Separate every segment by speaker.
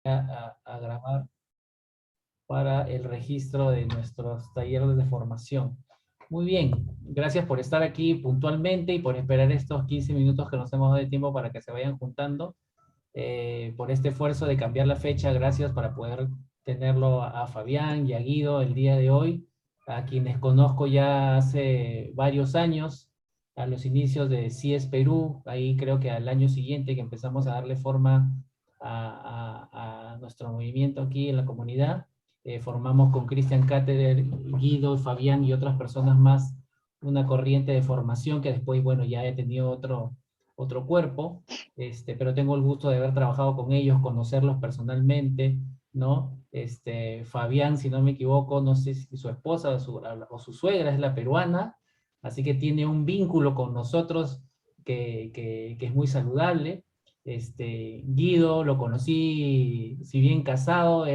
Speaker 1: a grabar para el registro de nuestros talleres de formación. Muy bien, gracias por estar aquí puntualmente y por esperar estos 15 minutos que nos hemos dado de tiempo para que se vayan juntando. Por este esfuerzo de cambiar la fecha, gracias para poder tenerlo a Fabián y a Guido el día de hoy, a quienes conozco ya hace varios años, a los inicios de CIES Perú, ahí creo que al año siguiente que empezamos a darle forma a nuestro movimiento aquí en la comunidad. Formamos con Cristian Cáterer, Guido, Fabián y otras personas más una corriente de formación que después, bueno, ya he tenido otro cuerpo, pero tengo el gusto de haber trabajado con ellos, conocerlos personalmente, ¿no? Fabián, si no me equivoco, no sé si su esposa o su suegra es la peruana, así que tiene un vínculo con nosotros que es muy saludable. Guido lo conocí, si bien casado,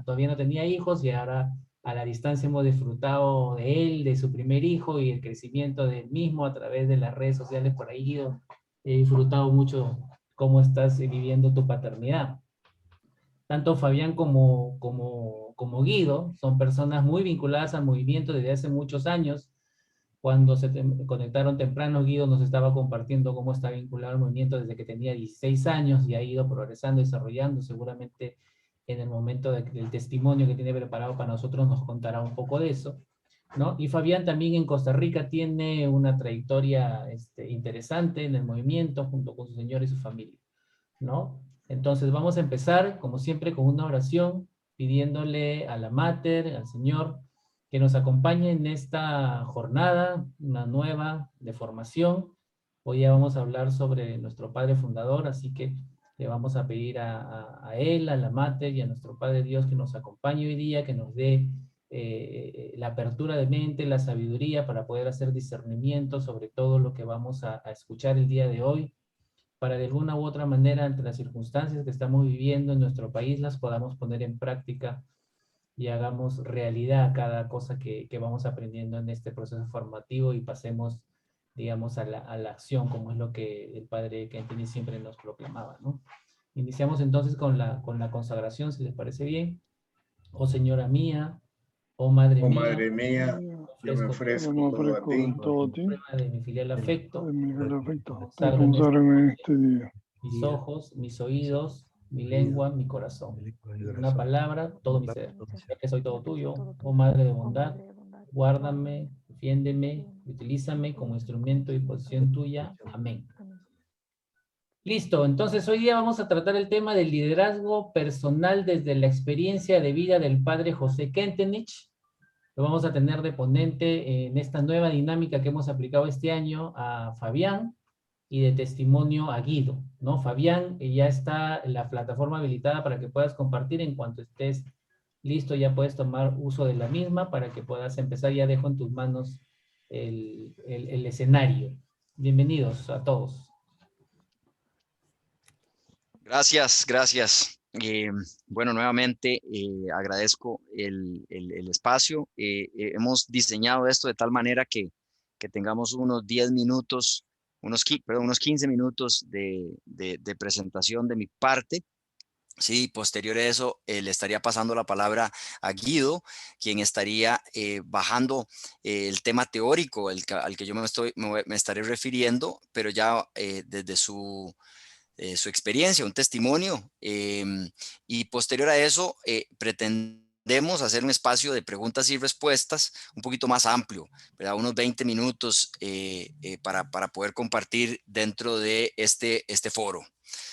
Speaker 1: todavía no tenía hijos y ahora a la distancia hemos disfrutado de él, de su primer hijo y el crecimiento del mismo a través de las redes sociales por ahí, Guido. He disfrutado mucho cómo estás viviendo tu paternidad. Tanto Fabián como Guido son personas muy vinculadas al movimiento desde hace muchos años. Cuando conectaron temprano, Guido nos estaba compartiendo cómo está vinculado al movimiento desde que tenía 16 años y ha ido progresando, desarrollando. Seguramente en el momento del testimonio que tiene preparado para nosotros nos contará un poco de eso, ¿no? Y Fabián también en Costa Rica tiene una trayectoria interesante en el movimiento junto con su señora y su familia, ¿no? Entonces vamos a empezar, como siempre, con una oración, pidiéndole a la Mater, al Señor, que nos acompañe en esta jornada, una nueva de formación. Hoy ya vamos a hablar sobre nuestro Padre Fundador, así que le vamos a pedir a él, a la Mater y a nuestro Padre Dios que nos acompañe hoy día, que nos dé la apertura de mente, la sabiduría para poder hacer discernimiento sobre todo lo que vamos a escuchar el día de hoy, para de alguna u otra manera, ante las circunstancias que estamos viviendo en nuestro país, las podamos poner en práctica y hagamos realidad cada cosa que vamos aprendiendo en este proceso formativo y pasemos, digamos, a la acción, como es lo que el padre Kentenich siempre nos proclamaba, ¿no? Iniciamos entonces con la consagración, si les parece bien. Oh Señora mía, oh Madre
Speaker 2: Oh
Speaker 1: mía,
Speaker 2: Madre mía, yo me
Speaker 1: ofrezco
Speaker 2: ofrezco
Speaker 3: Me
Speaker 2: todo a
Speaker 3: ofrezco
Speaker 2: ti,
Speaker 3: en todo a ti,
Speaker 1: prueba de mi filial afecto,
Speaker 3: de mi fiel afecto, y
Speaker 1: consagro en este
Speaker 3: consagrarme en este día.
Speaker 1: mis ojos, mis oídos, mi lengua, mi corazón. Una palabra, todo mi ser. Ya que soy todo tuyo, oh Madre de bondad, guárdame, defiéndeme, utilízame como instrumento y posición tuya. Amén. Listo, entonces hoy día vamos a tratar el tema del liderazgo personal desde la experiencia de vida del padre José Kentenich. Lo vamos a tener de ponente en esta nueva dinámica que hemos aplicado este año a Fabián y de testimonio a Guido, ¿no? Fabián, ya está la plataforma habilitada para que puedas compartir. En cuanto estés listo, ya puedes tomar uso de la misma para que puedas empezar. Ya dejo en tus manos el escenario. Bienvenidos a todos.
Speaker 4: Gracias, gracias. Bueno, nuevamente agradezco el espacio. Hemos diseñado esto de tal manera que tengamos unos 10 minutos, unos 15 minutos de presentación de mi parte. Sí, posterior a eso, le estaría pasando la palabra a Guido, quien estaría bajando el tema teórico al que yo me estaré refiriendo, pero ya desde su experiencia, un testimonio, y posterior a eso pretendemos hacer un espacio de preguntas y respuestas un poquito más amplio, ¿verdad? Unos 20 minutos para poder compartir dentro de este foro,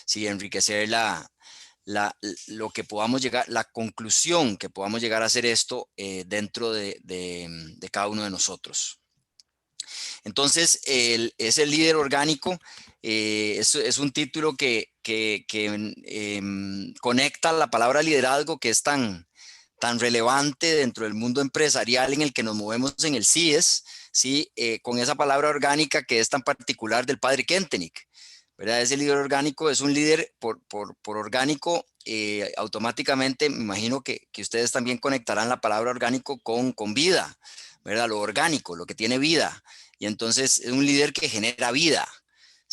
Speaker 4: ¿sí? Enriquecer lo que podamos llegar, la conclusión que podamos llegar a hacer esto dentro de cada uno de nosotros. Entonces, es el líder orgánico. Es un título que conecta la palabra liderazgo, que es tan relevante dentro del mundo empresarial en el que nos movemos en el CIES, ¿sí? Con esa palabra orgánica que es tan particular del padre Kentenich, ¿verdad? Ese líder orgánico es un líder por orgánico. Automáticamente me imagino que ustedes también conectarán la palabra orgánico con vida, ¿verdad? Lo orgánico, lo que tiene vida. Y entonces es un líder que genera vida,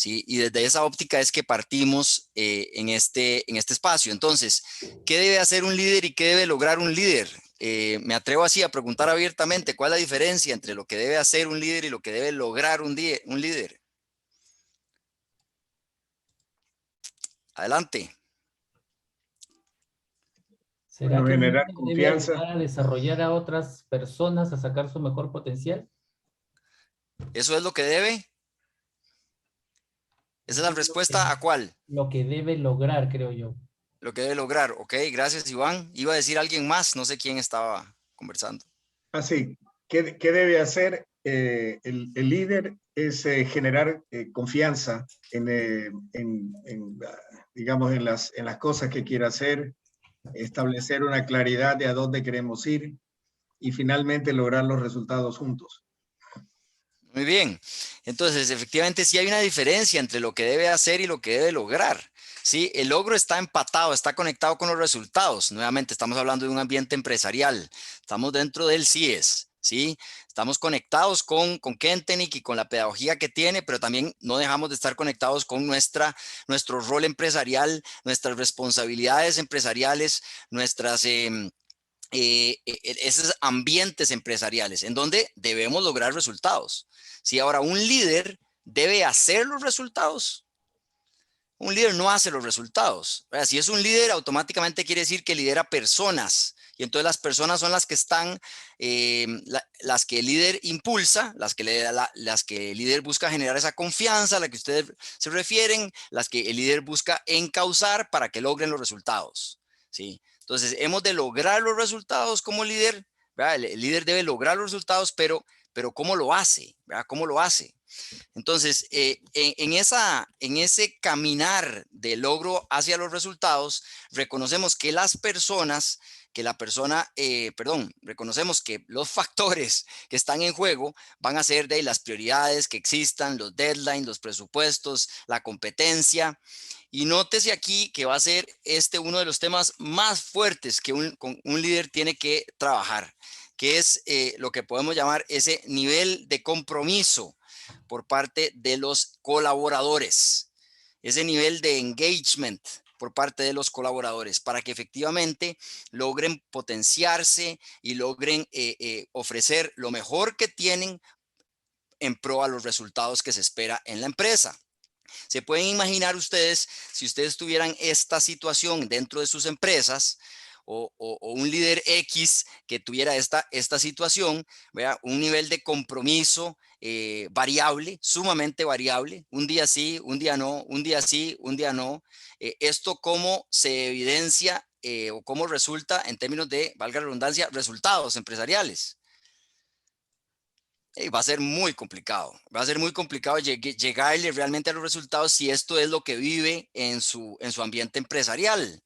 Speaker 4: ¿sí? Y desde esa óptica es que partimos en este espacio. Entonces, ¿qué debe hacer un líder y qué debe lograr un líder? Me atrevo así a preguntar abiertamente, ¿cuál es la diferencia entre lo que debe hacer un líder y lo que debe lograr un líder? Adelante.
Speaker 1: ¿Será
Speaker 2: Bueno,
Speaker 1: que un
Speaker 2: generar
Speaker 1: líder debe
Speaker 2: confianza.
Speaker 1: ayudar a desarrollar a otras personas a sacar su mejor potencial?
Speaker 4: ¿Eso es lo que debe? ¿Esa es la
Speaker 1: Eso es
Speaker 4: respuesta a cuál?
Speaker 1: lo que debe lograr, creo yo.
Speaker 4: Lo que debe lograr. Ok, gracias, Iván. Iba a decir alguien más, no sé quién estaba conversando.
Speaker 2: Así, ¿qué debe hacer el líder? Es generar confianza digamos, en las cosas que quiere hacer, establecer una claridad de a dónde queremos ir y finalmente lograr los resultados juntos.
Speaker 4: Muy bien. Entonces, efectivamente, sí hay una diferencia entre lo que debe hacer y lo que debe lograr. Sí, el logro está empatado, está conectado con los resultados. Nuevamente, estamos hablando de un ambiente empresarial. Estamos dentro del CIES, ¿sí? Estamos conectados con Kentenich y con la pedagogía que tiene, pero también no dejamos de estar conectados con nuestro rol empresarial, nuestras responsabilidades empresariales, nuestras esos ambientes empresariales en donde debemos lograr resultados. Si ahora un líder debe hacer los resultados, un líder no hace los resultados. Si es un líder, automáticamente quiere decir que lidera personas. Y entonces las personas son las que están, las que el líder impulsa, las que el líder busca generar esa confianza a la que ustedes se refieren, las que el líder busca encauzar para que logren los resultados. ¿Sí? Entonces, hemos de lograr los resultados como líder. ¿Verdad? El líder debe lograr los resultados, pero ¿cómo lo hace? ¿Verdad? ¿Cómo lo hace? Entonces, en ese caminar de logro hacia los resultados, reconocemos que reconocemos que los factores que están en juego van a ser de las prioridades que existan, los deadlines, los presupuestos, la competencia. Y nótese aquí que va a ser uno de los temas más fuertes que un líder tiene que trabajar, que es lo que podemos llamar ese nivel de compromiso por parte de los colaboradores, ese nivel de engagement por parte de los colaboradores para que efectivamente logren potenciarse y logren ofrecer lo mejor que tienen en pro a los resultados que se espera en la empresa. Se pueden imaginar ustedes, si ustedes tuvieran esta situación dentro de sus empresas, o un líder X que tuviera esta situación, ¿verdad? Un nivel de compromiso variable, sumamente variable, un día sí, un día no, un día sí, un día no. Esto cómo se evidencia o cómo resulta en términos de, valga la redundancia, resultados empresariales. Va a ser muy complicado. Va a ser muy complicado llegarle realmente a los resultados si esto es lo que vive en su ambiente empresarial.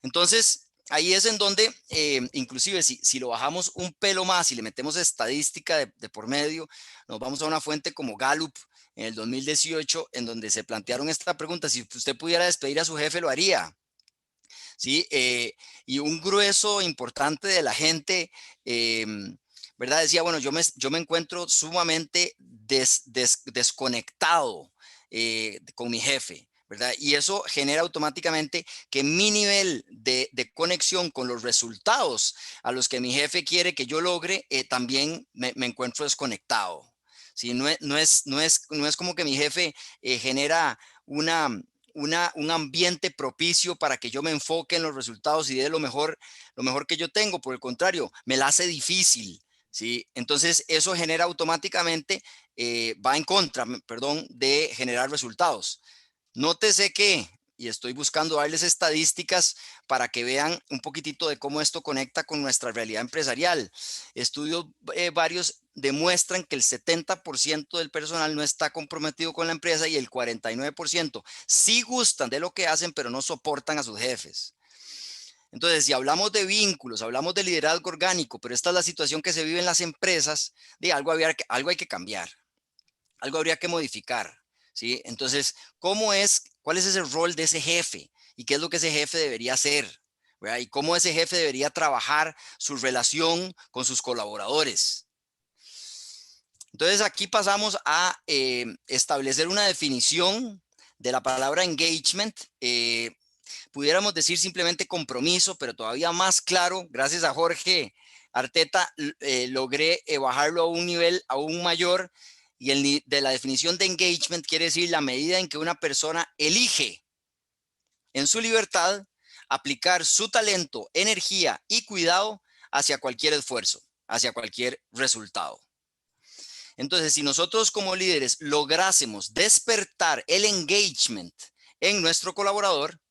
Speaker 4: Entonces, ahí es en donde, inclusive si lo bajamos un pelo más y le metemos estadística de por medio, nos vamos a una fuente como Gallup en el 2018, en donde se plantearon esta pregunta: si usted pudiera despedir a su jefe, ¿lo haría? ¿Sí? Y un grueso importante de la gente, ¿verdad? Decía, bueno, yo me encuentro sumamente desconectado con mi jefe, ¿verdad? Y eso genera automáticamente que mi nivel de conexión con los resultados a los que mi jefe quiere que yo logre, también me encuentro desconectado. ¿Sí? No es como que mi jefe genera un ambiente propicio para que yo me enfoque en los resultados y dé lo mejor que yo tengo. Por el contrario, me la hace difícil, ¿sí? Entonces, eso genera automáticamente, va en contra, perdón, de generar resultados. Nótese que, y estoy buscando darles estadísticas para que vean un poquitito de cómo esto conecta con nuestra realidad empresarial. Estudios varios demuestran que el 70% del personal no está comprometido con la empresa y el 49% sí gustan de lo que hacen, pero no soportan a sus jefes. Entonces, si hablamos de vínculos, hablamos de liderazgo orgánico, pero esta es la situación que se vive en las empresas, de algo hay que cambiar, algo habría que modificar. ¿Sí? Entonces, ¿cuál es ese rol de ese jefe? ¿Y qué es lo que ese jefe debería hacer? ¿Verdad? ¿Y cómo ese jefe debería trabajar su relación con sus colaboradores? Entonces aquí pasamos a establecer una definición de la palabra engagement. Pudiéramos decir simplemente compromiso, pero todavía más claro, gracias a Jorge Arteta, logré bajarlo a un nivel aún mayor. Y de la definición de engagement quiere decir la medida en que una persona elige en su libertad aplicar su talento, energía y cuidado hacia cualquier esfuerzo, hacia cualquier resultado. Entonces, si nosotros como líderes lográsemos despertar el engagement en nuestro colaborador,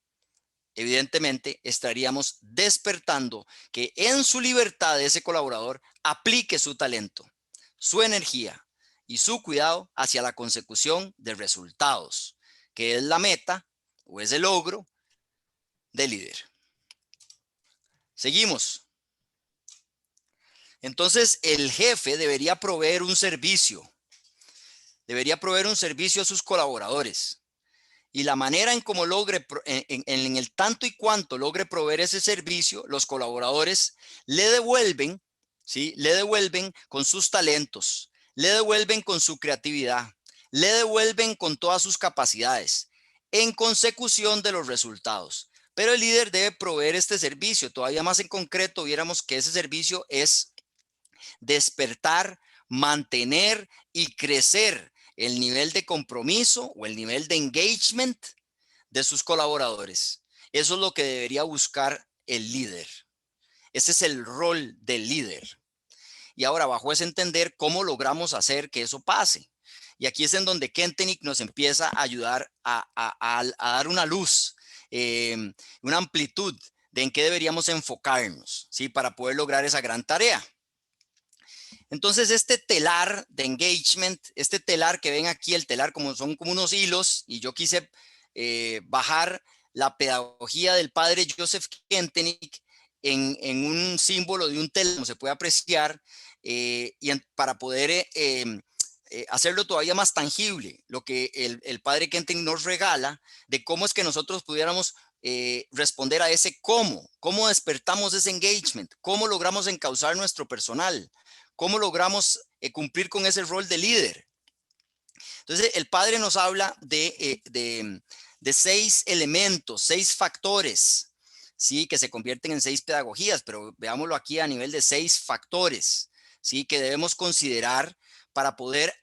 Speaker 4: evidentemente estaríamos despertando que en su libertad ese colaborador aplique su talento, su energía y su cuidado hacia la consecución de resultados, que es la meta o es el logro del líder. Seguimos. Entonces, el jefe debería proveer un servicio. Debería proveer un servicio a sus colaboradores. Y la manera en cómo logre, en el tanto y cuanto logre proveer ese servicio, los colaboradores le devuelven, ¿sí? Le devuelven con sus talentos, le devuelven con su creatividad, le devuelven con todas sus capacidades, en consecución de los resultados. Pero el líder debe proveer este servicio. Todavía más en concreto, viéramos que ese servicio es despertar, mantener y crecer el nivel de compromiso o el nivel de engagement de sus colaboradores. Eso es lo que debería buscar el líder. Ese es el rol del líder. Y ahora, bajo ese entender, ¿cómo logramos hacer que eso pase? Y aquí es en donde Kentenich nos empieza a ayudar a dar una luz, una amplitud de en qué deberíamos enfocarnos, ¿sí? Para poder lograr esa gran tarea. Entonces, este telar de engagement, este telar que ven aquí, el telar son como unos hilos, y yo quise bajar la pedagogía del padre Joseph Kentenich en un símbolo de un telar, como se puede apreciar, para poder hacerlo todavía más tangible, lo que el padre Kentenich nos regala, de cómo es que nosotros pudiéramos responder a ese cómo despertamos ese engagement, cómo logramos encauzar nuestro personal, cómo logramos cumplir con ese rol de líder. Entonces, el padre nos habla de 6 elementos, 6 factores, ¿sí? Que se convierten en 6 pedagogías, pero veámoslo aquí a nivel de 6 factores, ¿sí? Que debemos considerar para poder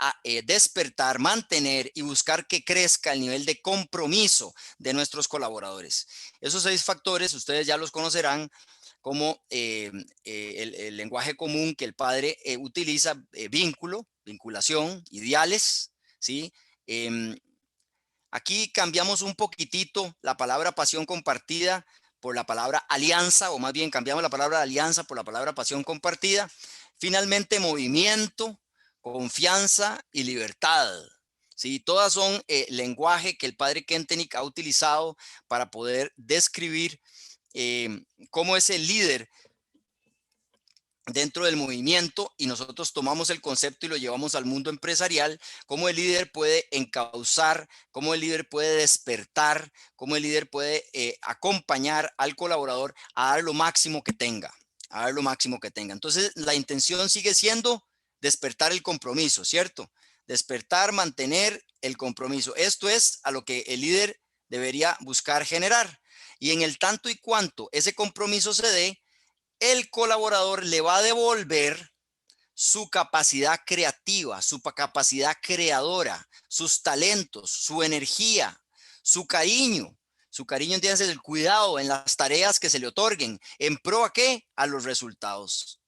Speaker 4: despertar, mantener y buscar que crezca el nivel de compromiso de nuestros colaboradores. Esos 6 factores, ustedes ya los conocerán como el lenguaje común que el padre utiliza, vínculo, vinculación, ideales, ¿sí? Aquí cambiamos un poquitito la palabra pasión compartida por la palabra alianza, o más bien cambiamos la palabra alianza por la palabra pasión compartida. Finalmente, movimiento, confianza y libertad. Sí, todas son lenguaje que el padre Kentenich ha utilizado para poder describir cómo es el líder dentro del movimiento, y nosotros tomamos el concepto y lo llevamos al mundo empresarial, cómo el líder puede encauzar, cómo el líder puede despertar, cómo el líder puede acompañar al colaborador a dar lo máximo que tenga, a dar lo máximo que tenga. Entonces, la intención sigue siendo despertar el compromiso, ¿cierto? Despertar, mantener el compromiso. Esto es a lo que el líder debería buscar generar. Y en el tanto y cuanto ese compromiso se dé, el colaborador le va a devolver su capacidad creativa, su capacidad creadora, sus talentos, su energía, su cariño. Su cariño, entiendes, el cuidado en las tareas que se le otorguen. ¿En pro a qué? A los resultados.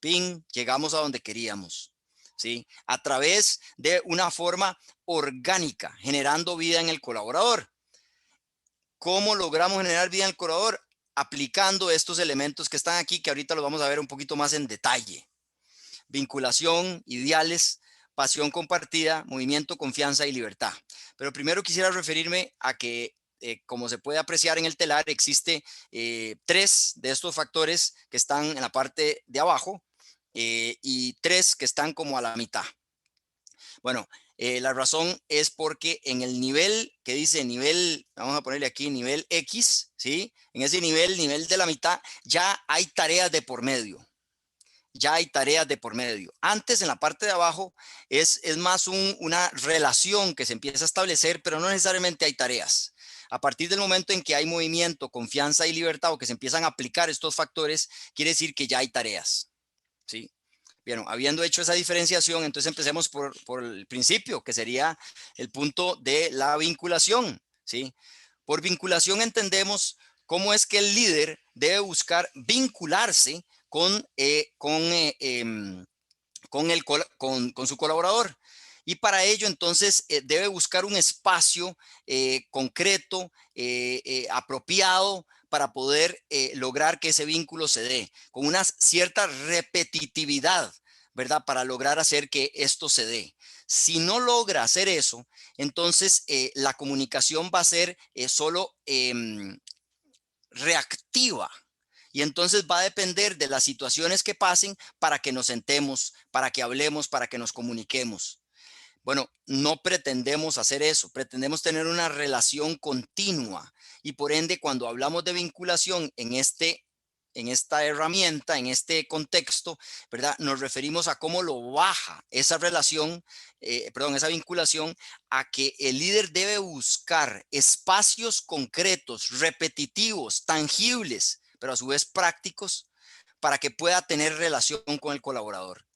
Speaker 4: ¡Ping! Llegamos a donde queríamos, ¿sí? A través de una forma orgánica, generando vida en el colaborador. ¿Cómo logramos generar vida en el colaborador? Aplicando estos elementos que están aquí, que ahorita los vamos a ver un poquito más en detalle. Vinculación, ideales, pasión compartida, movimiento, confianza y libertad. Pero primero quisiera referirme a que, como se puede apreciar en el telar, existe 3 de estos factores que están en la parte de abajo y 3 que están como a la mitad. Bueno, la razón es porque en el nivel que dice nivel, vamos a ponerle aquí nivel X, ¿sí? En ese nivel de la mitad, ya hay tareas de por medio. ya hay tareas de por medio. Antes, en la parte de abajo, es más una relación que se empieza a establecer, pero no necesariamente hay tareas. A partir del momento en que hay movimiento, confianza y libertad, o que se empiezan a aplicar estos factores, quiere decir que ya hay tareas, ¿sí? Bien, habiendo hecho esa diferenciación, entonces empecemos por el principio, que sería el punto de la vinculación, ¿sí? Por vinculación entendemos cómo es que el líder debe buscar vincularse con su colaborador. Y para ello, entonces, debe buscar un espacio concreto, apropiado, para poder lograr que ese vínculo se dé, con una cierta repetitividad, ¿verdad? Para lograr hacer que esto se dé. Si no logra hacer eso, entonces la comunicación va a ser solo reactiva. Y entonces va a depender de las situaciones que pasen para que nos sentemos, para que hablemos, para que nos comuniquemos. Bueno, no pretendemos hacer eso, pretendemos tener una relación continua y por ende cuando hablamos de vinculación en esta herramienta, en este contexto, ¿verdad? Nos referimos a cómo lo baja esa relación, esa vinculación, a que el líder debe buscar espacios concretos, repetitivos, tangibles, pero a su vez prácticos, para que pueda tener relación con el colaborador.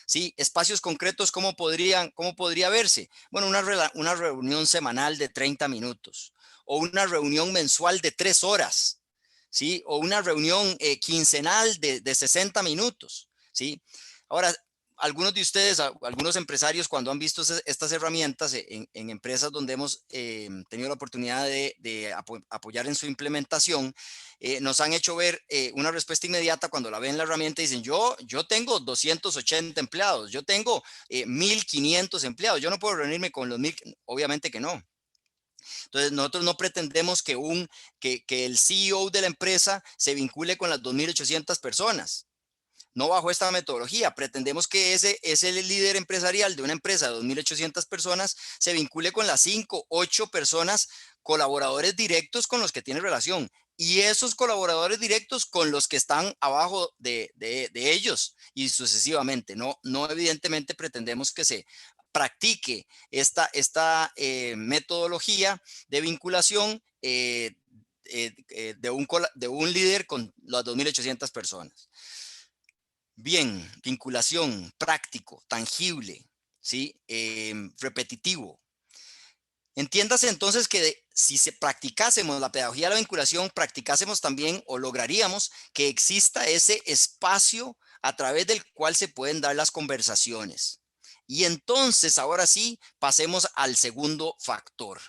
Speaker 4: ¿Sí? Espacios concretos, ¿cómo podría verse? Bueno, una reunión semanal de 30 minutos o una reunión mensual de 3 horas, ¿sí? O una reunión quincenal de 60 minutos, ¿sí? Ahora, algunos de ustedes, algunos empresarios, cuando han visto estas herramientas en empresas donde hemos tenido la oportunidad de apoyar en su implementación, nos han hecho ver una respuesta inmediata cuando la ven en la herramienta y dicen, yo tengo 280 empleados, yo tengo 1,500 empleados, yo no puedo reunirme con los 1,000, obviamente que no. Entonces, nosotros no pretendemos que el CEO de la empresa se vincule con las 2,800 personas. No bajo esta metodología. Pretendemos que ese líder empresarial de una empresa de 2,800 personas se vincule con las 5, 8 personas, colaboradores directos con los que tiene relación. Y esos colaboradores directos con los que están abajo de ellos y sucesivamente. No evidentemente pretendemos que se practique esta metodología de vinculación de un líder con las 2,800 personas. Bien, vinculación, práctico, tangible, ¿sí? Repetitivo. Entiéndase entonces que si practicásemos la pedagogía de la vinculación, practicásemos también o lograríamos que exista ese espacio a través del cual se pueden dar las conversaciones. Y entonces, ahora sí, pasemos al segundo factor,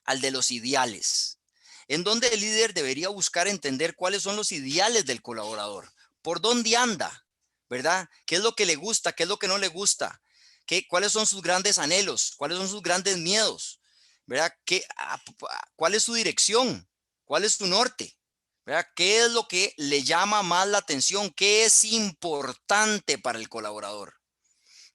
Speaker 4: al de los ideales, en donde el líder debería buscar entender cuáles son los ideales del colaborador, por dónde anda, ¿verdad? ¿Qué es lo que le gusta? ¿Qué es lo que no le gusta? ¿Cuáles son sus grandes anhelos? ¿Cuáles son sus grandes miedos? ¿Verdad? ¿Cuál es su dirección? ¿Cuál es su norte? ¿Verdad? ¿Qué es lo que le llama más la atención? ¿Qué es importante para el colaborador?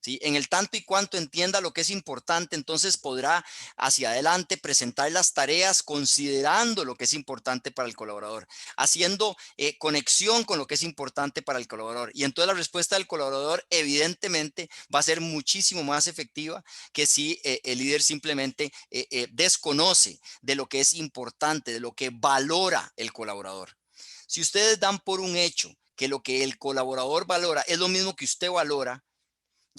Speaker 4: ¿Sí? En el tanto y cuanto entienda lo que es importante, entonces podrá hacia adelante presentar las tareas considerando lo que es importante para el colaborador, haciendo conexión con lo que es importante para el colaborador. Y entonces la respuesta del colaborador evidentemente va a ser muchísimo más efectiva que si el líder simplemente desconoce de lo que es importante, de lo que valora el colaborador. Si ustedes dan por un hecho que lo que el colaborador valora es lo mismo que usted valora,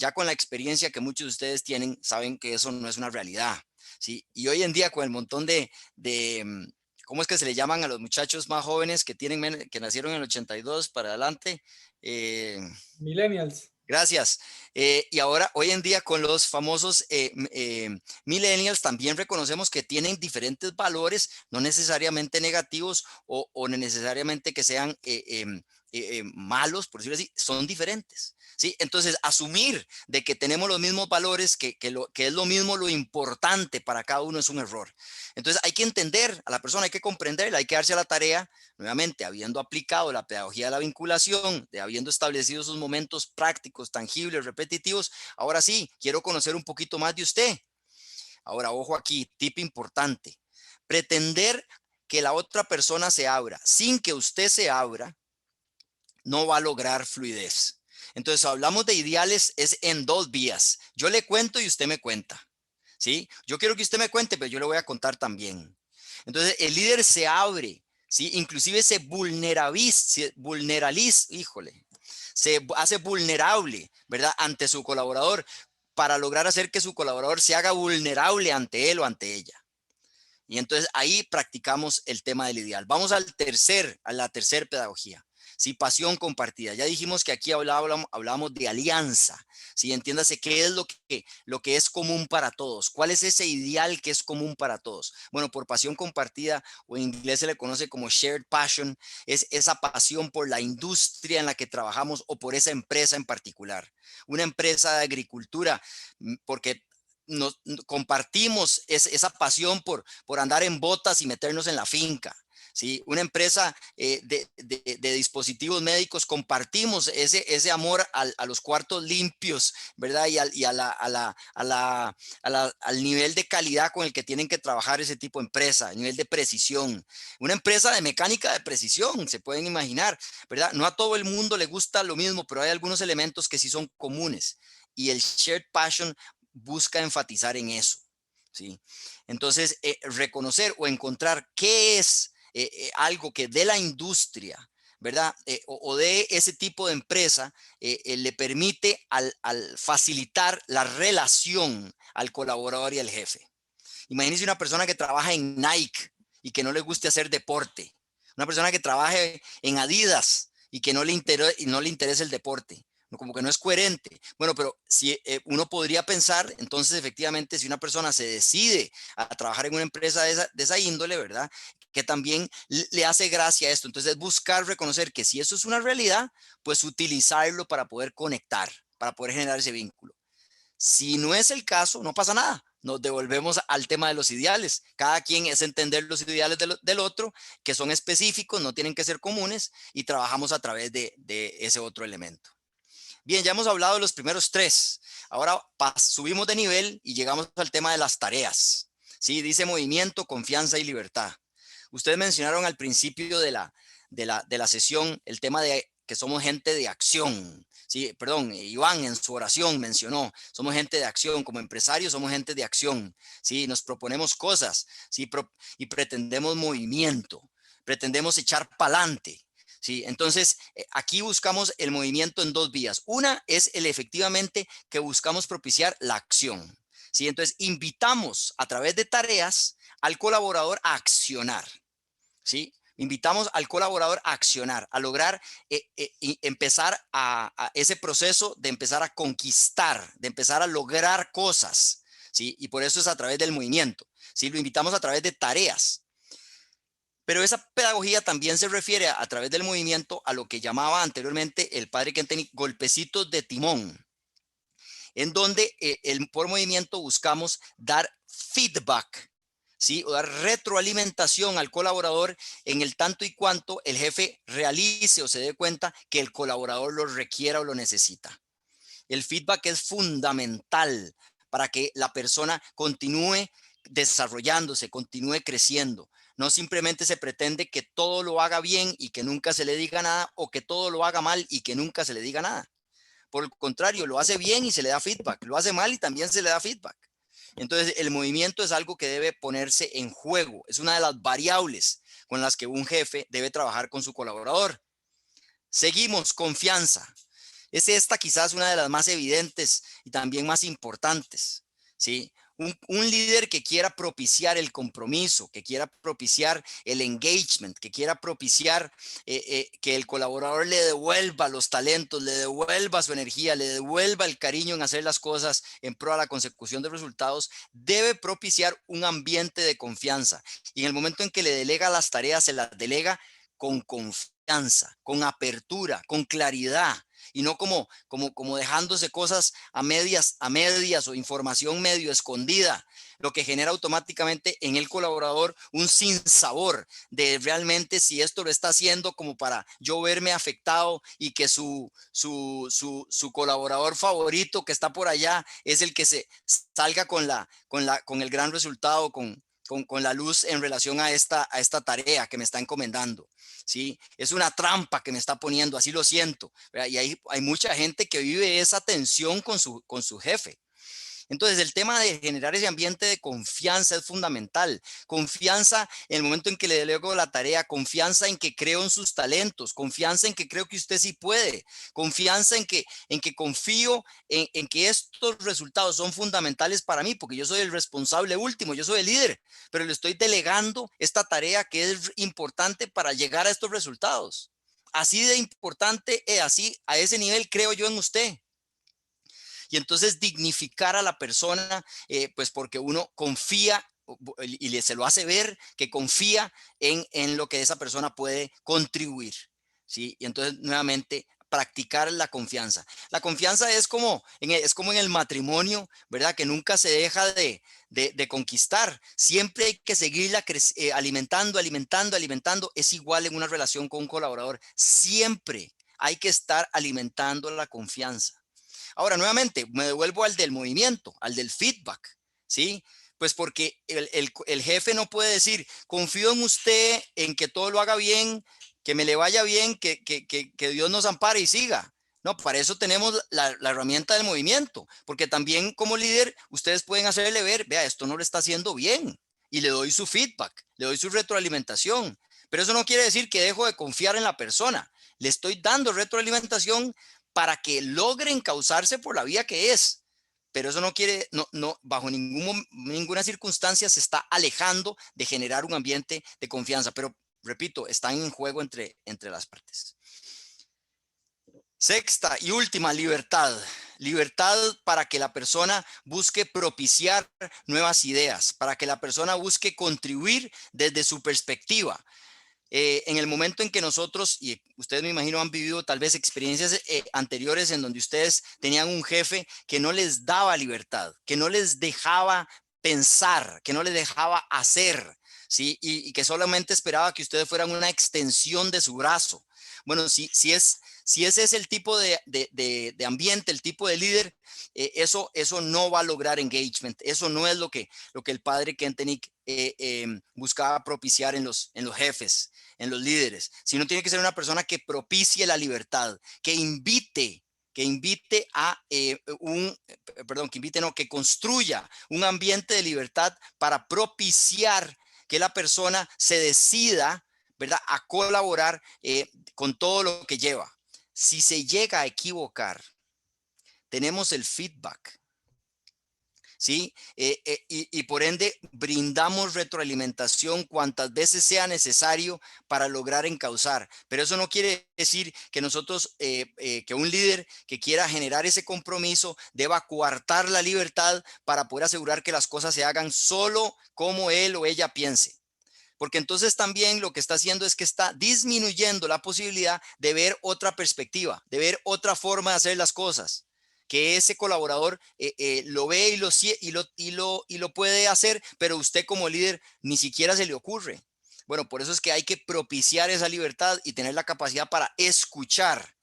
Speaker 4: ya con la experiencia que muchos de ustedes tienen, saben que eso no es una realidad, ¿sí? Y hoy en día con el montón ¿cómo es que se le llaman a los muchachos más jóvenes que que nacieron en el 82 para adelante?
Speaker 5: Millennials.
Speaker 4: Gracias. Y ahora, hoy en día, con los famosos millennials, también reconocemos que tienen diferentes valores, no necesariamente negativos o necesariamente que sean malos, por decirlo así, son diferentes. ¿Sí? Entonces, asumir de que tenemos los mismos valores, que es lo mismo lo importante para cada uno es un error. Entonces, hay que entender a la persona, hay que comprenderla, hay que darse a la tarea, nuevamente, habiendo aplicado la pedagogía de la vinculación, habiendo establecido sus momentos prácticos, tangibles, repetitivos. Ahora sí, quiero conocer un poquito más de usted. Ahora, ojo aquí, tip importante. Pretender que la otra persona se abra sin que usted se abra, no va a lograr fluidez. Entonces, hablamos de ideales, es en 2 vías. Yo le cuento y usted me cuenta, ¿sí? Yo quiero que usted me cuente, pero yo le voy a contar también. Entonces, el líder se abre, ¿sí? Inclusive se híjole, se hace vulnerable, ¿verdad? Ante su colaborador para lograr hacer que su colaborador se haga vulnerable ante él o ante ella. Y entonces ahí practicamos el tema del ideal. Vamos a la tercera pedagogía. Sí, pasión compartida. Ya dijimos que aquí hablábamos de alianza. Sí, entiéndase qué es lo que es común para todos. ¿Cuál es ese ideal que es común para todos? Bueno, por pasión compartida, o en inglés se le conoce como shared passion, es esa pasión por la industria en la que trabajamos o por esa empresa en particular. Una empresa de agricultura, porque compartimos esa pasión por andar en botas y meternos en la finca. ¿Sí? Una empresa de dispositivos médicos, compartimos ese amor a los cuartos limpios, ¿verdad? Y al nivel de calidad con el que tienen que trabajar ese tipo de empresa, nivel de precisión. Una empresa de mecánica de precisión, se pueden imaginar, ¿verdad? No a todo el mundo le gusta lo mismo, pero hay algunos elementos que sí son comunes. Y el shared passion busca enfatizar en eso, ¿sí? Entonces, reconocer o encontrar qué es algo que de la industria, ¿verdad? O de ese tipo de empresa le permite al facilitar la relación al colaborador y al jefe. Imagínense una persona que trabaja en Nike y que no le guste hacer deporte. Una persona que trabaje en Adidas y que no le interese el deporte. Como que no es coherente. Bueno, pero si uno podría pensar, entonces efectivamente, si una persona se decide a trabajar en una empresa de esa índole, ¿verdad? Que también le hace gracia a esto. Entonces, buscar reconocer que si eso es una realidad, pues utilizarlo para poder conectar, para poder generar ese vínculo. Si no es el caso, no pasa nada. Nos devolvemos al tema de los ideales. Cada quien es entender los ideales del otro, que son específicos, no tienen que ser comunes, y trabajamos a través de ese otro elemento. Bien, ya hemos hablado de los primeros 3. Ahora subimos de nivel y llegamos al tema de las tareas. Sí, dice movimiento, confianza y libertad. Ustedes mencionaron al principio de la sesión el tema de que somos gente de acción. Sí, perdón, Iván en su oración mencionó, somos gente de acción, como empresarios somos gente de acción. Sí, nos proponemos cosas, sí, y pretendemos movimiento, pretendemos echar pa'lante. Sí, entonces aquí buscamos el movimiento en 2 vías. Una es efectivamente que buscamos propiciar la acción. Sí, entonces invitamos a través de tareas al colaborador a accionar. ¿Sí? Invitamos al colaborador a accionar, a lograr empezar a ese proceso de empezar a conquistar, de empezar a lograr cosas. ¿Sí? Y por eso es a través del movimiento. ¿Sí? Lo invitamos a través de tareas. Pero esa pedagogía también se refiere a través del movimiento a lo que llamaba anteriormente el padre Kentenny golpecitos de timón, en donde por movimiento buscamos dar feedback, ¿sí? O dar retroalimentación al colaborador en el tanto y cuanto el jefe realice o se dé cuenta que el colaborador lo requiera o lo necesita. El feedback es fundamental para que la persona continúe desarrollándose, continúe creciendo. No simplemente se pretende que todo lo haga bien y que nunca se le diga nada, o que todo lo haga mal y que nunca se le diga nada. Por el contrario, lo hace bien y se le da feedback, lo hace mal y también se le da feedback. Entonces, el movimiento es algo que debe ponerse en juego. Es una de las variables con las que un jefe debe trabajar con su colaborador. Seguimos, confianza. Es esta quizás una de las más evidentes y también más importantes, ¿sí? Un líder que quiera propiciar el compromiso, que quiera propiciar el engagement, que quiera propiciar que el colaborador le devuelva los talentos, le devuelva su energía, le devuelva el cariño en hacer las cosas en pro a la consecución de resultados, debe propiciar un ambiente de confianza. Y en el momento en que le delega las tareas, se las delega con confianza, con apertura, con claridad, y no como dejándose cosas a medias o información medio escondida, lo que genera automáticamente en el colaborador un sinsabor de realmente si esto lo está haciendo como para yo verme afectado y que su colaborador favorito que está por allá es el que se salga con el gran resultado, con con la luz en relación a esta tarea que me está encomendando. ¿Sí? Es una trampa que me está poniendo, así lo siento, ¿verdad? Y hay mucha gente que vive esa tensión con su jefe. Entonces, el tema de generar ese ambiente de confianza es fundamental. Confianza en el momento en que le delego la tarea, confianza en que creo en sus talentos, confianza en que creo que usted sí puede, confianza en que confío en que estos resultados son fundamentales para mí, porque yo soy el responsable último, yo soy el líder, pero le estoy delegando esta tarea que es importante para llegar a estos resultados. Así de importante, así a ese nivel creo yo en usted. Y entonces dignificar a la persona, pues porque uno confía y se lo hace ver que confía en lo que esa persona puede contribuir, ¿sí? Y entonces nuevamente practicar la confianza. La confianza es como en el matrimonio, ¿verdad? Que nunca se deja de conquistar. Siempre hay que seguirla alimentando. Es igual en una relación con un colaborador. Siempre hay que estar alimentando la confianza. Ahora, nuevamente, me devuelvo al del movimiento, al del feedback, ¿sí? Pues porque el jefe no puede decir, confío en usted, en que todo lo haga bien, que me le vaya bien, que Dios nos ampare y siga. No, para eso tenemos la herramienta del movimiento, porque también como líder, ustedes pueden hacerle ver, vea, esto no lo está haciendo bien, y le doy su feedback, le doy su retroalimentación. Pero eso no quiere decir que dejo de confiar en la persona. Le estoy dando retroalimentación para que logren causarse por la vía que es. Pero eso no quiere, no, bajo ninguna circunstancia se está alejando de generar un ambiente de confianza. Pero, repito, están en juego entre las partes. Sexta y última, libertad. Libertad para que la persona busque propiciar nuevas ideas, para que la persona busque contribuir desde su perspectiva. En el momento en que nosotros, y ustedes me imagino han vivido tal vez experiencias anteriores en donde ustedes tenían un jefe que no les daba libertad, que no les dejaba pensar, que no les dejaba hacer, ¿sí? Y que solamente esperaba que ustedes fueran una extensión de su brazo. Bueno, si ese es el tipo de ambiente, el tipo de líder, eso no va a lograr engagement. Eso no es lo que el padre Kentenich buscaba propiciar en los jefes, en los líderes, sino tiene que ser una persona que propicie la libertad, que invite a que construya un ambiente de libertad para propiciar que la persona se decida, ¿verdad?, a colaborar con todo lo que lleva. Si se llega a equivocar, tenemos el feedback, ¿sí? Y por ende brindamos retroalimentación cuantas veces sea necesario para lograr encauzar. Pero eso no quiere decir que nosotros, que un líder que quiera generar ese compromiso deba coartar la libertad para poder asegurar que las cosas se hagan solo como él o ella piense. Porque entonces también lo que está haciendo es que está disminuyendo la posibilidad de ver otra perspectiva, de ver otra forma de hacer las cosas, que ese colaborador lo ve y lo puede hacer, pero usted como líder ni siquiera se le ocurre. Bueno, por eso es que hay que propiciar esa libertad y tener la capacidad para escuchar,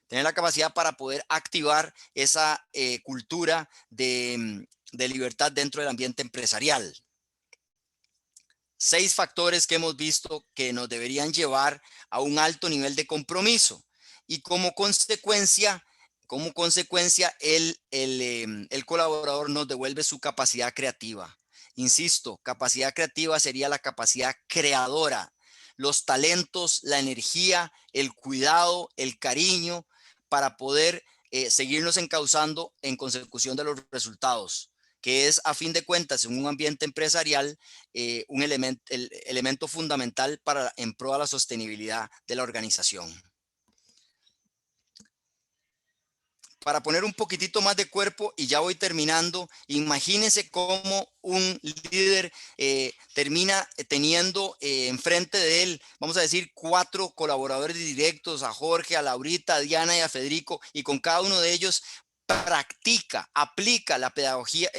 Speaker 4: tener la capacidad para poder activar esa cultura de libertad dentro del ambiente empresarial. 6 factores que hemos visto que nos deberían llevar a un alto nivel de compromiso y como consecuencia el colaborador nos devuelve su capacidad creativa. Insisto, capacidad creativa sería la capacidad creadora, los talentos, la energía, el cuidado, el cariño para poder seguirnos encauzando en consecución de los resultados, que es a fin de cuentas en un ambiente empresarial el elemento fundamental en pro de la sostenibilidad de la organización. Para poner un poquitito más de cuerpo, y ya voy terminando, imagínense cómo un líder termina teniendo enfrente de él, vamos a decir, 4 colaboradores directos, a Jorge, a Laurita, a Diana y a Federico, y con cada uno de ellos aplica la pedagogía,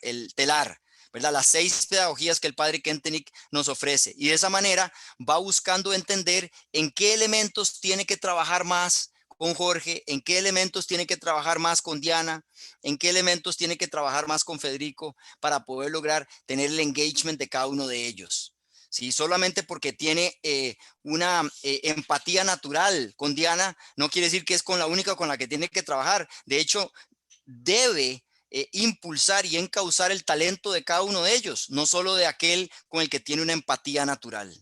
Speaker 4: el telar, ¿verdad? Las 6 pedagogías que el padre Kentenich nos ofrece. Y de esa manera va buscando entender en qué elementos tiene que trabajar más con Jorge, en qué elementos tiene que trabajar más con Diana, en qué elementos tiene que trabajar más con Federico para poder lograr tener el engagement de cada uno de ellos. Sí, solamente porque tiene una empatía natural con Diana, no quiere decir que es con la única con la que tiene que trabajar. De hecho, debe impulsar y encauzar el talento de cada uno de ellos, no solo de aquel con el que tiene una empatía natural.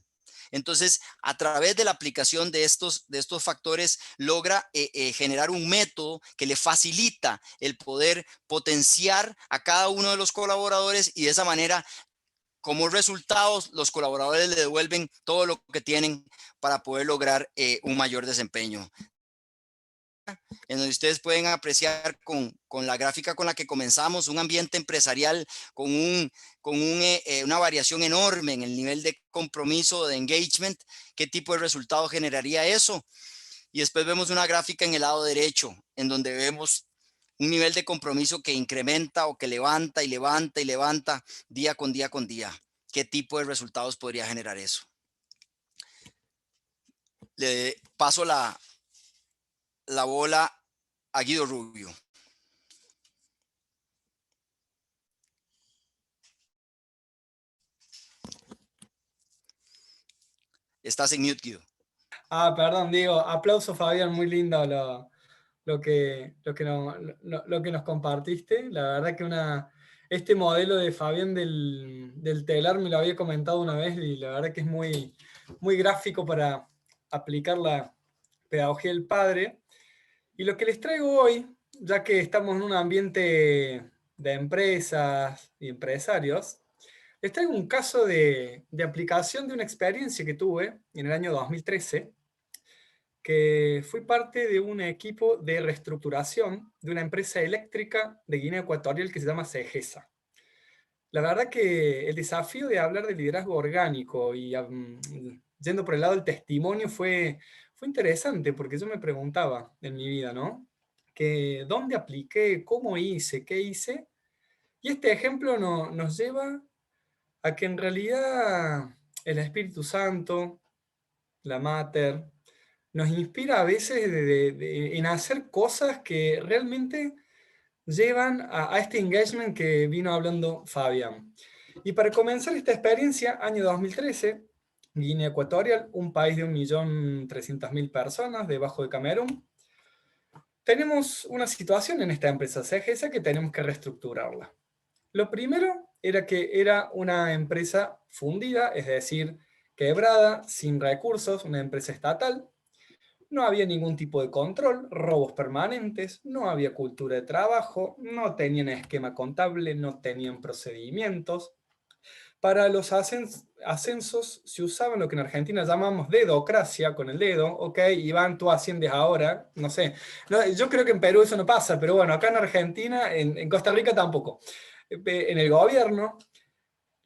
Speaker 4: Entonces, a través de la aplicación de estos factores, logra generar un método que le facilita el poder potenciar a cada uno de los colaboradores, y de esa manera, como resultados, los colaboradores le devuelven todo lo que tienen para poder lograr un mayor desempeño. En donde ustedes pueden apreciar con la gráfica con la que comenzamos, un ambiente empresarial con una variación enorme en el nivel de compromiso, de engagement, qué tipo de resultado generaría eso. Y después vemos una gráfica en el lado derecho, en donde vemos un nivel de compromiso que incrementa o que levanta y levanta y levanta día con día con día. ¿Qué tipo de resultados podría generar eso? Le paso la bola a Guido Rubio. Estás en mute, Guido.
Speaker 5: Perdón, Diego. Aplauso, Fabián, muy lindo lo que nos compartiste. La verdad que este modelo de Fabián del telar me lo había comentado una vez, y la verdad que es muy, muy gráfico para aplicar la pedagogía del padre. Y lo que les traigo hoy, ya que estamos en un ambiente de empresas y empresarios, les traigo un caso de aplicación de una experiencia que tuve en el año 2013, que fui parte de un equipo de reestructuración de una empresa eléctrica de Guinea Ecuatorial que se llama CEGESA. La verdad que el desafío de hablar de liderazgo orgánico y yendo por el lado del testimonio fue interesante, porque yo me preguntaba en mi vida, ¿no? Que ¿dónde apliqué? ¿Cómo hice? ¿Qué hice? Y este ejemplo nos lleva a que en realidad el Espíritu Santo, la Mater, nos inspira a veces en hacer cosas que realmente llevan a este engagement que vino hablando Fabián. Y para comenzar esta experiencia, año 2013, Guinea Ecuatorial, un país de 1.300.000 personas debajo de Camerún, tenemos una situación en esta empresa CEGESA que tenemos que reestructurarla. Lo primero era que era una empresa fundida, es decir, quebrada, sin recursos, una empresa estatal. No había ningún tipo de control, robos permanentes, no había cultura de trabajo, no tenían esquema contable, no tenían procedimientos. Para los ascensos se usaba lo que en Argentina llamamos dedocracia, con el dedo. Ok, Iván, tú asciendes ahora, no sé. No, yo creo que en Perú eso no pasa, pero bueno, acá en Argentina, en Costa Rica tampoco. En el gobierno,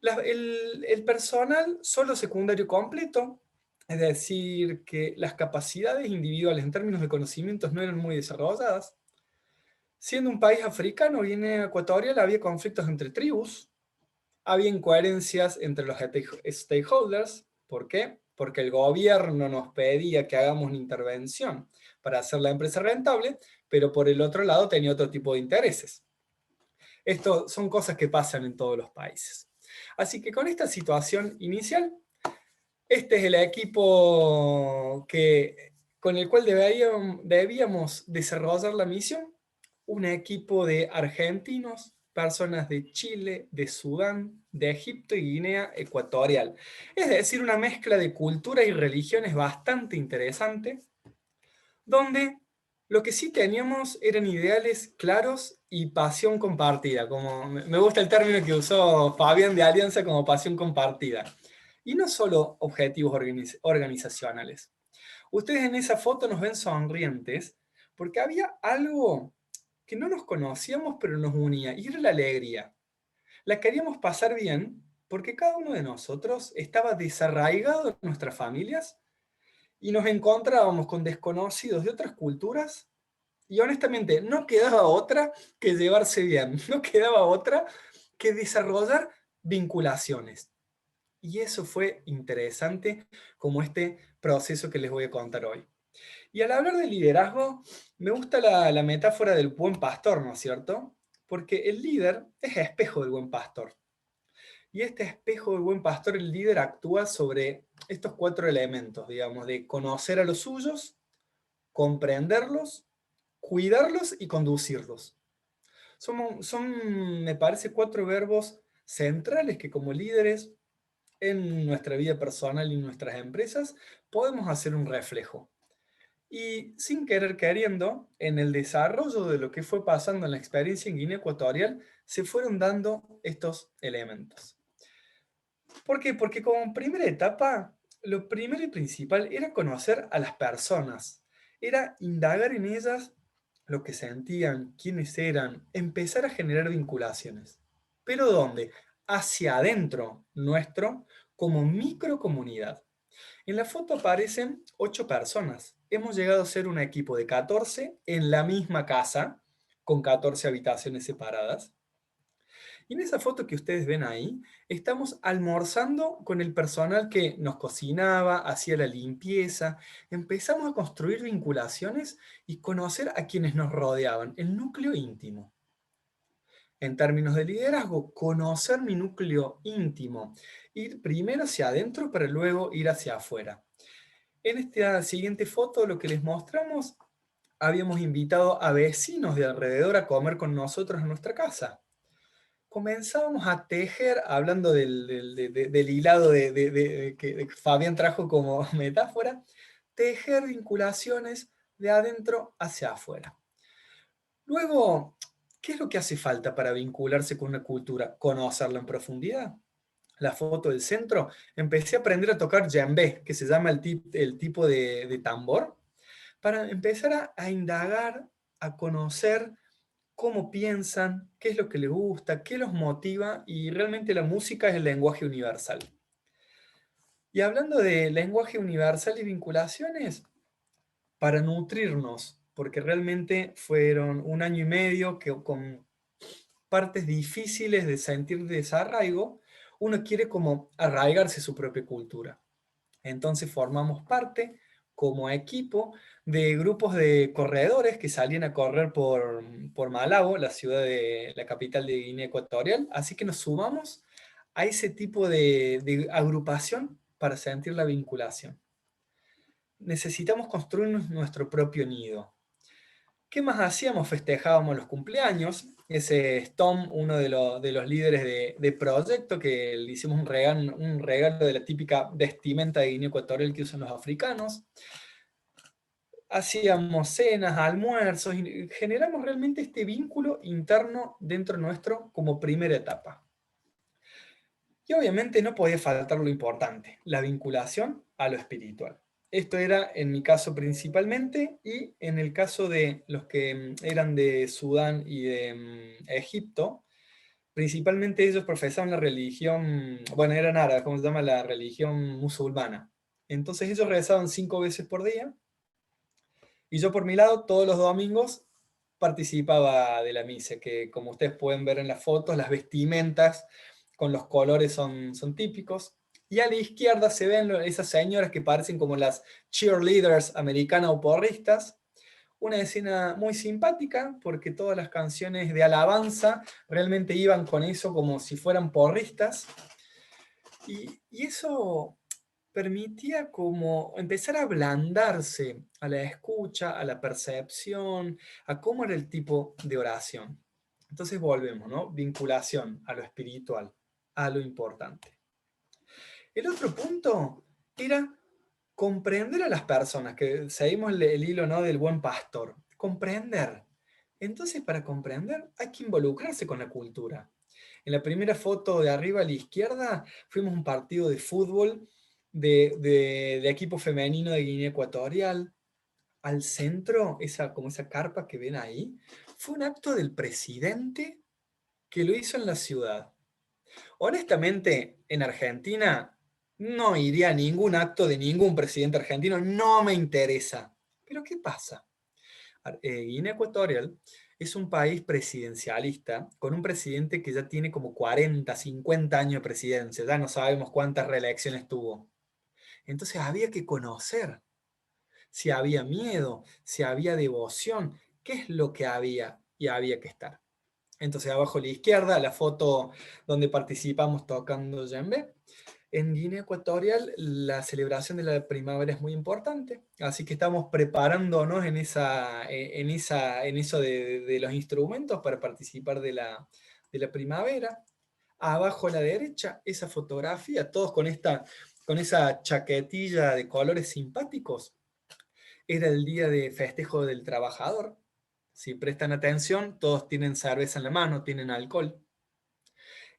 Speaker 5: el personal solo secundario completo, es decir, que las capacidades individuales en términos de conocimientos no eran muy desarrolladas. Siendo un país africano, Guinea Ecuatorial, había conflictos entre tribus, había incoherencias entre los stakeholders. ¿Por qué? Porque el gobierno nos pedía que hagamos una intervención para hacer la empresa rentable, pero por el otro lado tenía otro tipo de intereses. Esto son cosas que pasan en todos los países. Así que con esta situación inicial, este es el equipo con el cual debíamos desarrollar la misión. Un equipo de argentinos, personas de Chile, de Sudán, de Egipto y Guinea Ecuatorial. Es decir, una mezcla de culturas y religiones bastante interesante, donde lo que sí teníamos eran ideales claros y pasión compartida. Como me gusta el término que usó Fabián de Alianza, como pasión compartida. Y no solo objetivos organizacionales. Ustedes en esa foto nos ven sonrientes porque había algo que no nos conocíamos pero nos unía, y era la alegría. La queríamos pasar bien porque cada uno de nosotros estaba desarraigado en nuestras familias y nos encontrábamos con desconocidos de otras culturas, y honestamente no quedaba otra que llevarse bien, no quedaba otra que desarrollar vinculaciones. Y eso fue interesante, como este proceso que les voy a contar hoy. Y al hablar de liderazgo, me gusta la metáfora del buen pastor, ¿no es cierto? Porque el líder es espejo del buen pastor. Y este espejo del buen pastor, el líder actúa sobre estos 4 elementos, digamos, de conocer a los suyos, comprenderlos, cuidarlos y conducirlos. Son, me parece, 4 verbos centrales que como líderes en nuestra vida personal y en nuestras empresas podemos hacer un reflejo. Y sin querer queriendo, en el desarrollo de lo que fue pasando en la experiencia en Guinea Ecuatorial, se fueron dando estos elementos. ¿Por qué? Porque como primera etapa, lo primero y principal era conocer a las personas, era indagar en ellas lo que sentían, quiénes eran, empezar a generar vinculaciones. ¿Pero dónde? Hacia adentro nuestro, como microcomunidad. En la foto aparecen 8 personas. Hemos llegado a ser un equipo de 14 en la misma casa, con 14 habitaciones separadas. Y en esa foto que ustedes ven ahí, estamos almorzando con el personal que nos cocinaba, hacía la limpieza. Empezamos a construir vinculaciones y conocer a quienes nos rodeaban, el núcleo íntimo. En términos de liderazgo, conocer mi núcleo íntimo. Ir primero hacia adentro para luego ir hacia afuera. En esta siguiente foto lo que les mostramos, habíamos invitado a vecinos de alrededor a comer con nosotros en nuestra casa. Comenzábamos a tejer, hablando del hilado que Fabián trajo como metáfora, tejer vinculaciones de adentro hacia afuera. Luego, ¿qué es lo que hace falta para vincularse con una cultura? Conocerla en profundidad. La foto del centro, empecé a aprender a tocar djembe, que se llama el tipo de tambor, para empezar a indagar, a conocer cómo piensan, qué es lo que les gusta, qué los motiva, y realmente la música es el lenguaje universal. Y hablando de lenguaje universal y vinculaciones, para nutrirnos, porque realmente fueron 1 año y medio que con partes difíciles de sentir desarraigo, uno quiere como arraigarse a su propia cultura. Entonces formamos parte como equipo de grupos de corredores que salían a correr por Malabo, la capital de Guinea Ecuatorial, así que nos sumamos a ese tipo de agrupación para sentir la vinculación. Necesitamos construir nuestro propio nido. ¿Qué más hacíamos? Festejábamos los cumpleaños. Ese es Tom, uno de los líderes de proyecto, que le hicimos un regalo de la típica vestimenta de Guinea Ecuatorial que usan los africanos. Hacíamos cenas, almuerzos, y generamos realmente este vínculo interno dentro nuestro como primera etapa. Y obviamente no podía faltar lo importante, la vinculación a lo espiritual. Esto era en mi caso principalmente, y en el caso de los que eran de Sudán y de Egipto, principalmente ellos profesaban la religión, bueno, eran árabes, ¿cómo se llama? La religión musulmana. Entonces ellos rezaban 5 veces por día, y yo por mi lado todos los domingos participaba de la misa, que como ustedes pueden ver en las fotos, las vestimentas con los colores son típicos. Y a la izquierda se ven esas señoras que parecen como las cheerleaders americanas o porristas. Una escena muy simpática, porque todas las canciones de alabanza realmente iban con eso como si fueran porristas. Y eso permitía como empezar a ablandarse a la escucha, a la percepción, a cómo era el tipo de oración. Entonces volvemos, ¿no? Vinculación a lo espiritual, a lo importante. El otro punto era comprender a las personas, que seguimos el hilo, ¿no?, del buen pastor. Comprender. Entonces, para comprender hay que involucrarse con la cultura. En la primera foto de arriba a la izquierda, fuimos a un partido de fútbol de equipo femenino de Guinea Ecuatorial. Al centro, como esa carpa que ven ahí, fue un acto del presidente que lo hizo en la ciudad. Honestamente, en Argentina no iría a ningún acto de ningún presidente argentino, no me interesa. Pero ¿qué pasa? Guinea Ecuatorial es un país presidencialista, con un presidente que ya tiene como 40, 50 años de presidencia, ya no sabemos cuántas reelecciones tuvo. Entonces había que conocer. si había miedo, si había devoción, qué es lo que había y había que estar. Entonces abajo a la izquierda la foto donde participamos tocando djembe. En Guinea Ecuatorial la celebración de la primavera es muy importante, así que estamos preparándonos en eso de los instrumentos para participar de la primavera. Abajo a la derecha, esa fotografía, todos con esa chaquetilla de colores simpáticos. Era el día de festejo del trabajador. Si prestan atención, todos tienen cerveza en la mano, tienen alcohol.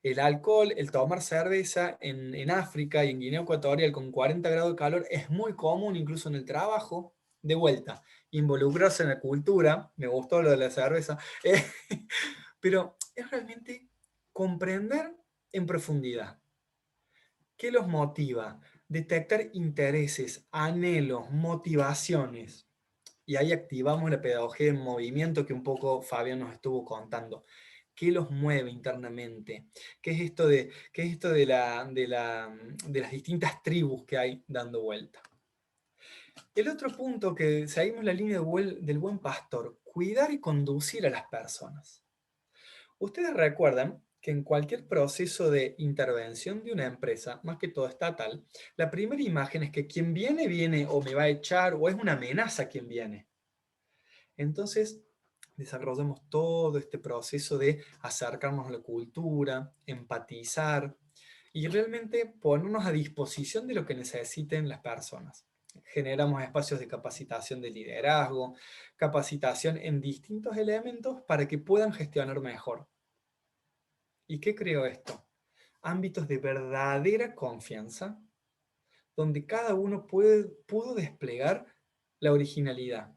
Speaker 5: El alcohol, el tomar cerveza en África y en Guinea Ecuatorial con 40 grados de calor es muy común, incluso en el trabajo. De vuelta, involucrarse en la cultura, me gustó lo de la cerveza, pero es realmente comprender en profundidad qué los motiva, detectar intereses, anhelos, motivaciones. Y ahí activamos la pedagogía en movimiento que un poco Fabián nos estuvo contando. ¿Qué los mueve internamente? ¿Qué es esto de las distintas tribus que hay dando vuelta? El otro punto que seguimos la línea del buen pastor, cuidar y conducir a las personas. Ustedes recuerdan que en cualquier proceso de intervención de una empresa, más que todo estatal, la primera imagen es que quien viene, viene o me va a echar o es una amenaza quien viene. Entonces, desarrollamos todo este proceso de acercarnos a la cultura, empatizar y realmente ponernos a disposición de lo que necesiten las personas. Generamos espacios de capacitación de liderazgo, capacitación en distintos elementos para que puedan gestionar mejor. ¿Y qué creó esto? Ámbitos de verdadera confianza, donde cada uno pudo desplegar la originalidad,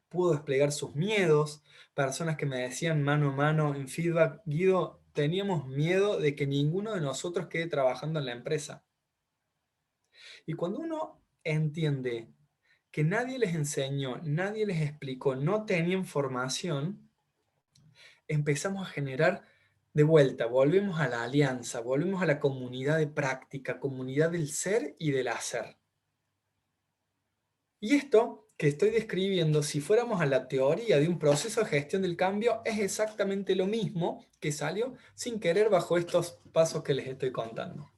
Speaker 5: pudo desplegar sus miedos, personas que me decían mano a mano en feedback, Guido, teníamos miedo de que ninguno de nosotros quede trabajando en la empresa. Y cuando uno entiende que nadie les enseñó, nadie les explicó, no tenían formación, empezamos a generar de vuelta, volvemos a la alianza, volvemos a la comunidad de práctica, comunidad del ser y del hacer. Y esto que estoy describiendo, si fuéramos a la teoría de un proceso de gestión del cambio, es exactamente lo mismo que salió sin querer bajo estos pasos que les estoy contando.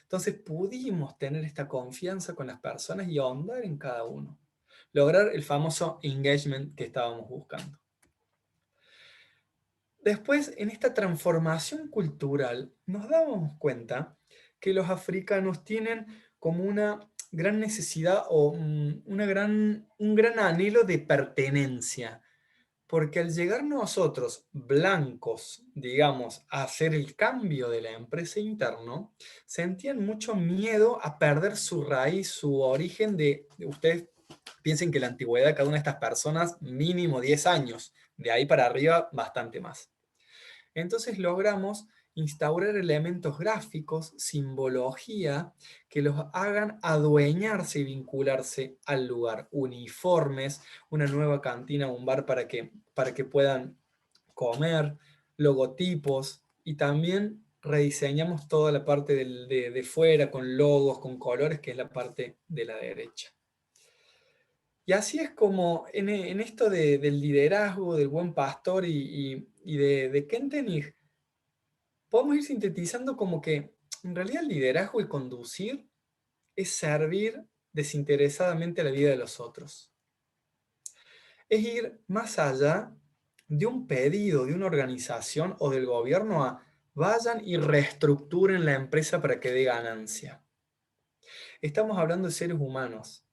Speaker 5: Entonces pudimos tener esta confianza con las personas y ahondar en cada uno. Lograr el famoso engagement que estábamos buscando. Después, en esta transformación cultural, nos dábamos cuenta que los africanos tienen como una gran necesidad o un gran anhelo de pertenencia. Porque al llegar nosotros, blancos, digamos, a hacer el cambio de la empresa interno, sentían mucho miedo a perder su raíz, su origen ustedes piensen que la antigüedad de cada una de estas personas, mínimo 10 años, de ahí para arriba, bastante más. Entonces logramos instaurar elementos gráficos, simbología, que los hagan adueñarse y vincularse al lugar. Uniformes, una nueva cantina, un bar para que puedan comer, logotipos, y también rediseñamos toda la parte de fuera con logos, con colores, que es la parte de la derecha. Y así es como en esto del liderazgo, del buen pastor y de Kentenich, podemos ir sintetizando como que en realidad el liderazgo y conducir es servir desinteresadamente a la vida de los otros. Es ir más allá de un pedido de una organización o del gobierno a vayan y reestructuren la empresa para que dé ganancia. Estamos hablando de seres humanos.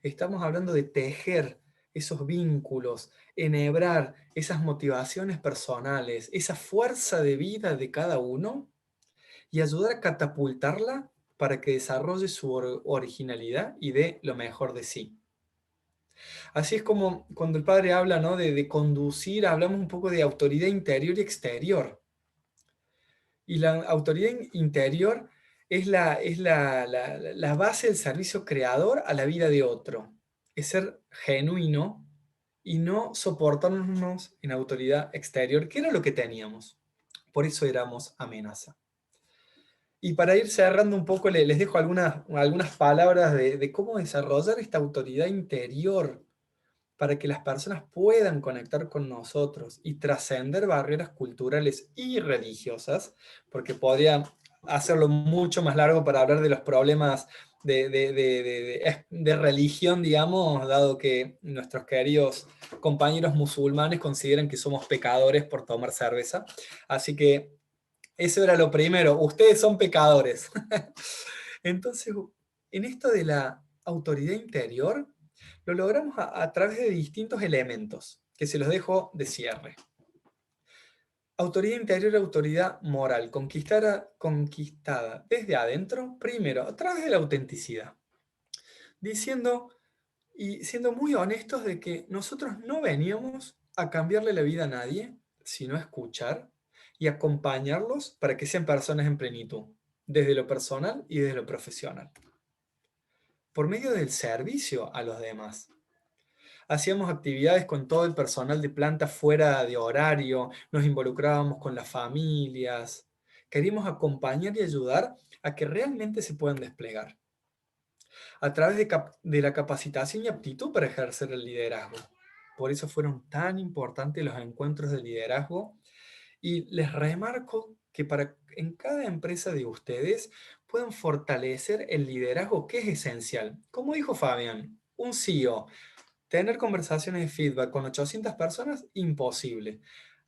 Speaker 5: Estamos hablando de tejer esos vínculos, enhebrar esas motivaciones personales, esa fuerza de vida de cada uno y ayudar a catapultarla para que desarrolle su originalidad y dé lo mejor de sí. Así es como cuando el padre habla, ¿no?, de conducir, hablamos un poco de autoridad interior y exterior. Y la autoridad interior es la base del servicio creador a la vida de otro. Es ser genuino y no soportarnos en autoridad exterior, que era lo que teníamos. Por eso éramos amenaza. Y para ir cerrando un poco, les dejo algunas palabras de cómo desarrollar esta autoridad interior para que las personas puedan conectar con nosotros y trascender barreras culturales y religiosas, porque podría hacerlo mucho más largo para hablar de los problemas de religión, digamos, dado que nuestros queridos compañeros musulmanes consideran que somos pecadores por tomar cerveza. Así que eso era lo primero, ustedes son pecadores. Entonces, en esto de la autoridad interior, lo logramos a través de distintos elementos, que se los dejo de cierre. Autoridad interior, autoridad moral, conquistada desde adentro, primero, a través de la autenticidad. Diciendo y siendo muy honestos de que nosotros no veníamos a cambiarle la vida a nadie, sino a escuchar y acompañarlos para que sean personas en plenitud, desde lo personal y desde lo profesional. Por medio del servicio a los demás. Hacíamos actividades con todo el personal de planta fuera de horario, nos involucrábamos con las familias, queríamos acompañar y ayudar a que realmente se puedan desplegar. A través de la capacitación y aptitud para ejercer el liderazgo. Por eso fueron tan importantes los encuentros de liderazgo y les remarco que en cada empresa de ustedes puedan fortalecer el liderazgo que es esencial. Como dijo Fabián, un CEO, tener conversaciones de feedback con 800 personas, imposible.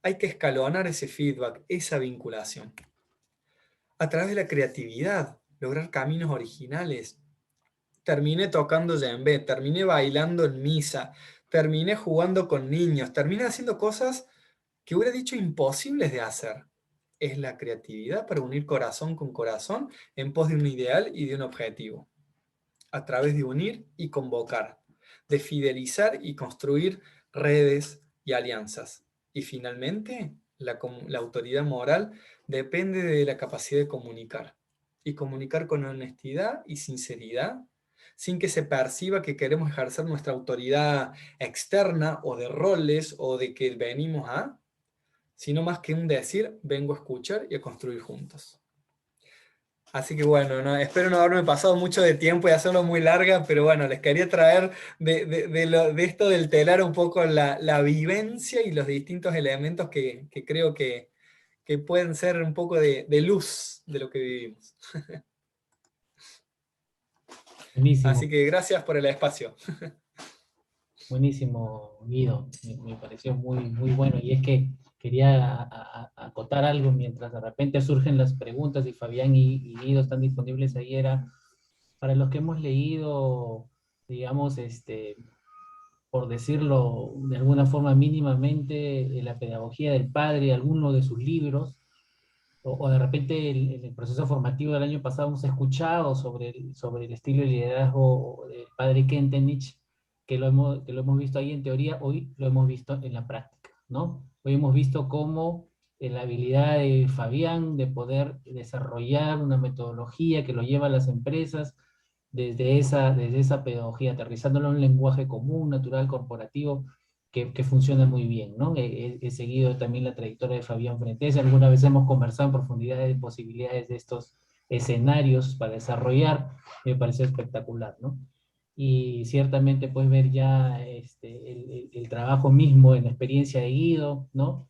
Speaker 5: Hay que escalonar ese feedback, esa vinculación. A través de la creatividad, lograr caminos originales. Terminé tocando djembe, terminé bailando en misa, terminé jugando con niños, terminé haciendo cosas que hubiera dicho imposibles de hacer. Es la creatividad para unir corazón con corazón en pos de un ideal y de un objetivo. A través de unir y convocar, de fidelizar y construir redes y alianzas. Y finalmente, la autoridad moral depende de la capacidad de comunicar. Y comunicar con honestidad y sinceridad, sin que se perciba que queremos ejercer nuestra autoridad externa o de roles o de que venimos a, sino más que un decir, vengo a escuchar y a construir juntos. Así que bueno, espero no haberme pasado mucho de tiempo y hacerlo muy larga, pero bueno, les quería traer de esto del telar un poco la vivencia y los distintos elementos que creo que pueden ser un poco de luz de lo que vivimos.
Speaker 1: Buenísimo.
Speaker 5: Así que gracias por el espacio.
Speaker 1: Buenísimo, Guido. Me pareció muy bueno. Y es que quería acotar algo mientras de repente surgen las preguntas y Fabián y Guido están disponibles ahí. Era para los que hemos leído, digamos, por decirlo de alguna forma mínimamente, la pedagogía del padre, alguno de sus libros, o de repente en el proceso formativo del año pasado hemos escuchado sobre el estilo de liderazgo del padre Kentenich, que lo hemos visto ahí en teoría, hoy lo hemos visto en la práctica, ¿no? Hoy hemos visto cómo la habilidad de Fabián de poder desarrollar una metodología que lo lleva a las empresas desde esa pedagogía, aterrizándolo en un lenguaje común, natural, corporativo, que funciona muy bien, ¿no? He seguido también la trayectoria de Fabián Frentesi, alguna vez hemos conversado en profundidad de posibilidades de estos escenarios para desarrollar, me pareció espectacular, ¿no? Y ciertamente puedes ver ya el trabajo mismo en la experiencia de Guido, ¿no?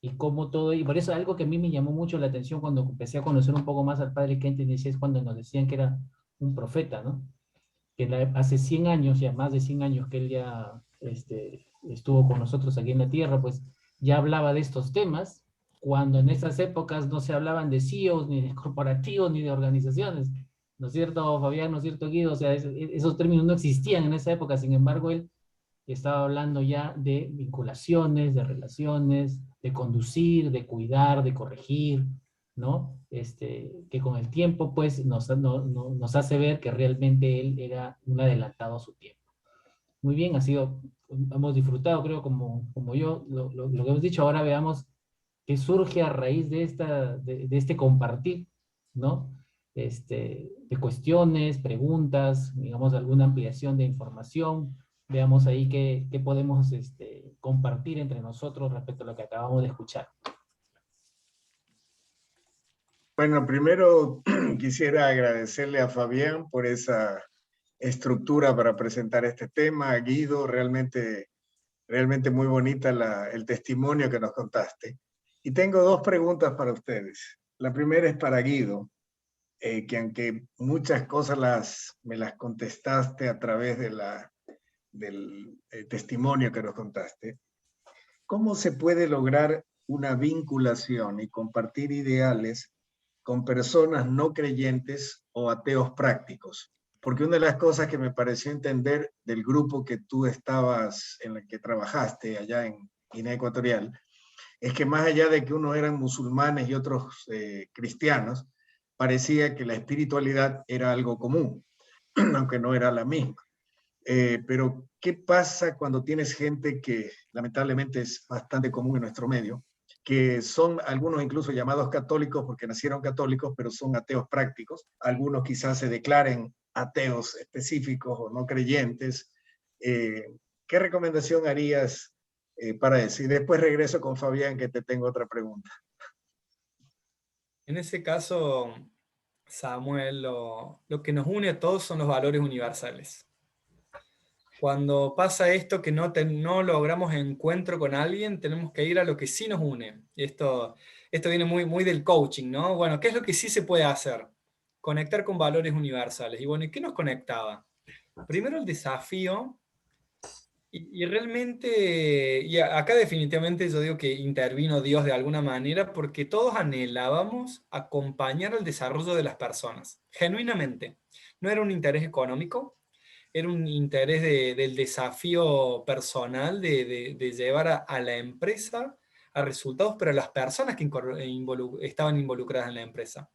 Speaker 1: Y cómo todo, y por eso algo que a mí me llamó mucho la atención cuando empecé a conocer un poco más al padre Kentenich es cuando nos decían que era un profeta, ¿no? Que hace 100 años, ya más de 100 años que él ya estuvo con nosotros aquí en la Tierra, pues ya hablaba de estos temas, cuando en esas épocas no se hablaban de CEOs, ni de corporativos, ni de organizaciones. ¿No es cierto, Fabián? ¿No es cierto, Guido? O sea, esos términos no existían en esa época, sin embargo, él estaba hablando ya de vinculaciones, de relaciones, de conducir, de cuidar, de corregir, ¿no? Que con el tiempo, pues, nos hace ver que realmente él era un adelantado a su tiempo. Muy bien, hemos disfrutado, creo, como yo, lo que hemos dicho. Ahora veamos qué surge a raíz de este compartir, ¿no? De cuestiones, preguntas, digamos, alguna ampliación de información. Veamos ahí qué podemos compartir entre nosotros respecto a lo que acabamos de escuchar.
Speaker 2: Bueno, primero quisiera agradecerle a Fabián por esa estructura para presentar este tema. A Guido, realmente muy bonita el testimonio que nos contaste. Y tengo dos preguntas para ustedes. La primera es para Guido, que aunque muchas cosas me las contestaste a través del testimonio que nos contaste, ¿cómo se puede lograr una vinculación y compartir ideales con personas no creyentes o ateos prácticos? Porque una de las cosas que me pareció entender del grupo que tú estabas, en el que trabajaste allá en Guinea Ecuatorial, es que más allá de que unos eran musulmanes y otros cristianos, parecía que la espiritualidad era algo común, aunque no era la misma. Pero, ¿qué pasa cuando tienes gente que lamentablemente es bastante común en nuestro medio, que son algunos incluso llamados católicos porque nacieron católicos, pero son ateos prácticos? Algunos quizás se declaren ateos específicos o no creyentes. ¿Qué recomendación harías para eso? Y después regreso con Fabián, que te tengo otra pregunta.
Speaker 5: En ese caso, Samuel, lo que nos une a todos son los valores universales. Cuando pasa esto que no logramos encuentro con alguien, tenemos que ir a lo que sí nos une. Esto viene muy del coaching, ¿no? Bueno, ¿qué es lo que sí se puede hacer? Conectar con valores universales. Y bueno, ¿y qué nos conectaba? Primero el desafío, y realmente, y acá definitivamente yo digo que intervino Dios de alguna manera, porque todos anhelábamos acompañar el desarrollo de las personas, genuinamente. No era un interés económico, era un interés del desafío personal de llevar a la empresa a resultados, pero a las personas que estaban involucradas en la empresa.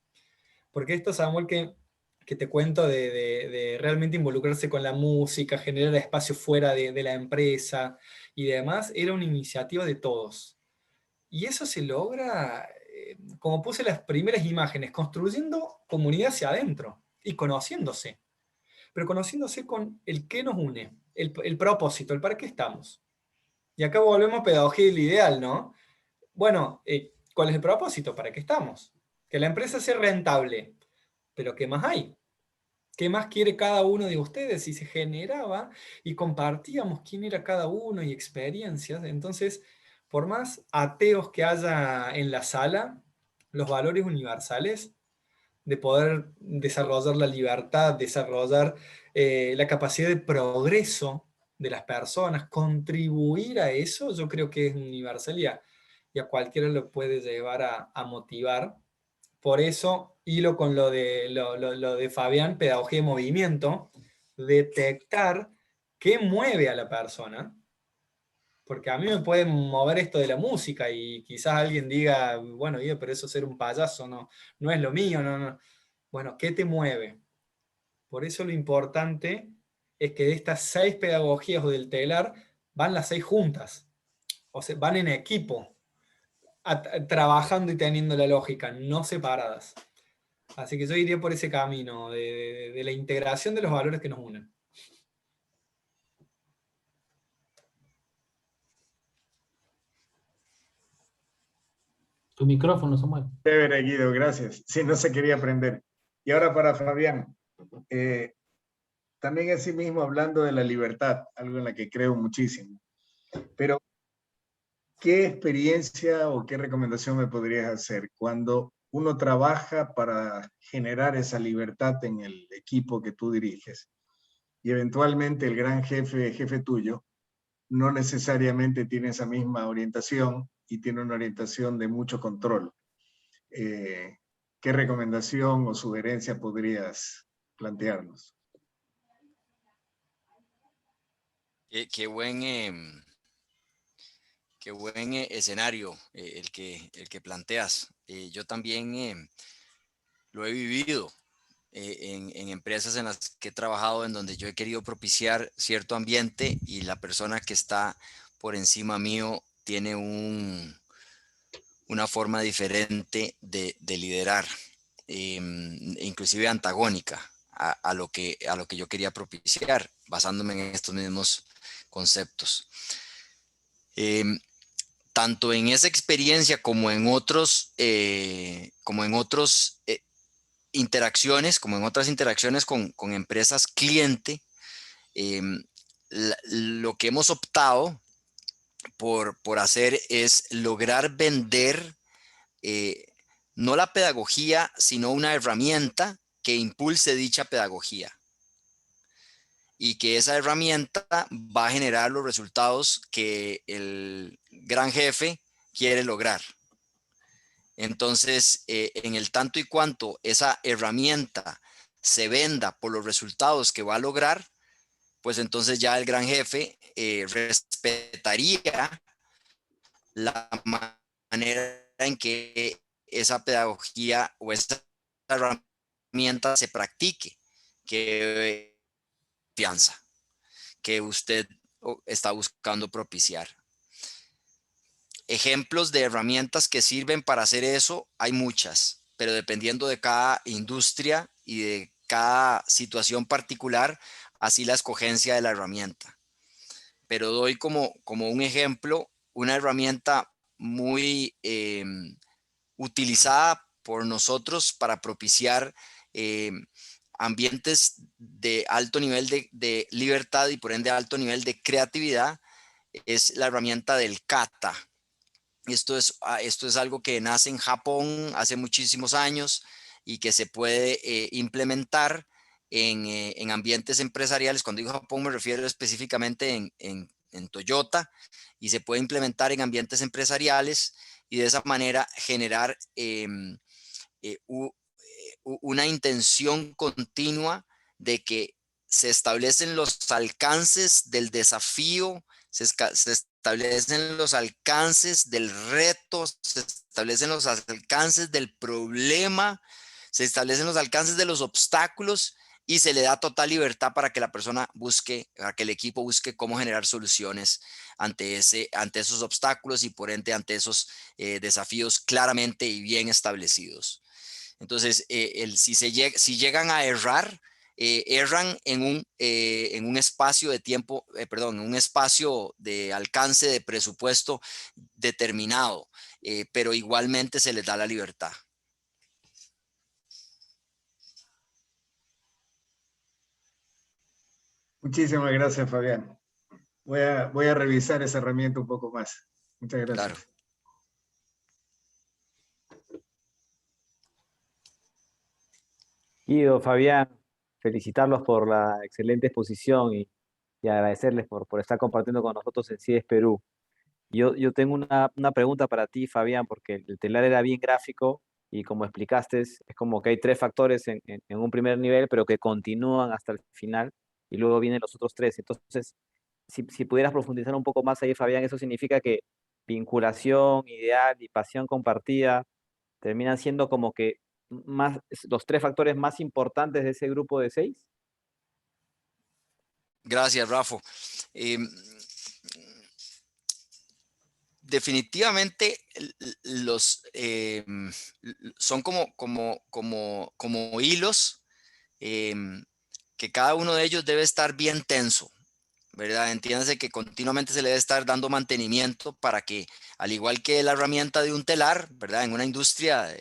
Speaker 5: Porque esto, Samuel, que te cuento de realmente involucrarse con la música, generar espacio fuera de la empresa y demás, era una iniciativa de todos. Y eso se logra, como puse las primeras imágenes, construyendo comunidad hacia adentro y conociéndose, pero conociéndose con el qué nos une, el propósito, el para qué estamos. Y acá volvemos a pedagogía del ideal, ¿no? Bueno, ¿cuál es el propósito? ¿Para qué estamos? Que la empresa sea rentable, pero ¿qué más hay? ¿Qué más quiere cada uno de ustedes? Y se generaba y compartíamos quién era cada uno y experiencias. Entonces, por más ateos que haya en la sala, los valores universales de poder desarrollar la libertad, desarrollar la capacidad de progreso de las personas, contribuir a eso, yo creo que es universal y a cualquiera lo puede llevar a motivar. Por eso hilo con lo de Fabián, pedagogía de movimiento, detectar qué mueve a la persona, porque a mí me puede mover esto de la música y quizás alguien diga, bueno, pero eso ser un payaso no es lo mío, no. Bueno, ¿qué te mueve? Por eso lo importante es que de estas 6 pedagogías o del telar van las 6 juntas, o sea, van en equipo, trabajando y teniendo la lógica, no separadas. Así que yo iría por ese camino de la integración de los valores que nos unen.
Speaker 1: Tu micrófono, Samuel.
Speaker 2: Chévere, Guido, gracias. Sí, no se quería aprender. Y ahora para Fabián. También así mismo hablando de la libertad, algo en la que creo muchísimo. Pero, ¿qué experiencia o qué recomendación me podrías hacer cuando uno trabaja para generar esa libertad en el equipo que tú diriges y eventualmente el gran jefe tuyo, no necesariamente tiene esa misma orientación y tiene una orientación de mucho control? ¿Qué recomendación o sugerencia podrías plantearnos?
Speaker 4: Qué buen escenario el que planteas. Yo también lo he vivido en empresas en las que he trabajado, en donde yo he querido propiciar cierto ambiente y la persona que está por encima mío tiene una forma diferente de liderar, inclusive antagónica a lo que yo quería propiciar, basándome en estos mismos conceptos. tanto en esa experiencia como en otras interacciones con empresas cliente, lo que hemos optado por hacer es lograr vender no la pedagogía, sino una herramienta que impulse dicha pedagogía. Y que esa herramienta va a generar los resultados que el gran jefe quiere lograr. Entonces, en el tanto y cuanto esa herramienta se venda por los resultados que va a lograr, pues entonces ya el gran jefe respetaría la manera en que esa pedagogía o esa herramienta se practique, que confianza que usted está buscando propiciar. Ejemplos de herramientas que sirven para hacer eso hay muchas, pero dependiendo de cada industria y de cada situación particular, así la escogencia de la herramienta. Pero doy como un ejemplo una herramienta muy utilizada por nosotros para propiciar ambientes de alto nivel de libertad y por ende alto nivel de creatividad, es la herramienta del kata. Esto es algo que nace en Japón hace muchísimos años y que se puede implementar en ambientes empresariales. Cuando digo Japón me refiero específicamente en Toyota, y se puede implementar en ambientes empresariales y de esa manera generar una intención continua de que se establecen los alcances del desafío, se establecen los alcances del reto, se establecen los alcances del problema, se establecen los alcances de los obstáculos y se le da total libertad para que la persona busque, para que el equipo busque cómo generar soluciones ante esos obstáculos y por ende ante esos desafíos claramente y bien establecidos. Entonces, si llegan a errar, erran en un espacio de tiempo, en un espacio de alcance de presupuesto determinado, pero igualmente se les da la libertad.
Speaker 2: Muchísimas gracias, Fabián. Voy a revisar esa herramienta un poco más. Muchas gracias.
Speaker 4: Claro.
Speaker 6: Guido, Fabián, felicitarlos por la excelente exposición y agradecerles por estar compartiendo con nosotros en CIES Perú. Yo tengo una pregunta para ti, Fabián, porque el telar era bien gráfico y como explicaste, es como que hay tres factores en un primer nivel, pero que continúan hasta el final y luego vienen los otros tres. Entonces, si pudieras profundizar un poco más ahí, Fabián, eso significa que vinculación, ideal y pasión compartida terminan siendo como que los tres factores más importantes de ese grupo de seis.
Speaker 4: Gracias, Rafa. Definitivamente son como hilos que cada uno de ellos debe estar bien tenso, ¿verdad? Entiéndase que continuamente se le debe estar dando mantenimiento para que, al igual que la herramienta de un telar, ¿verdad? En una industria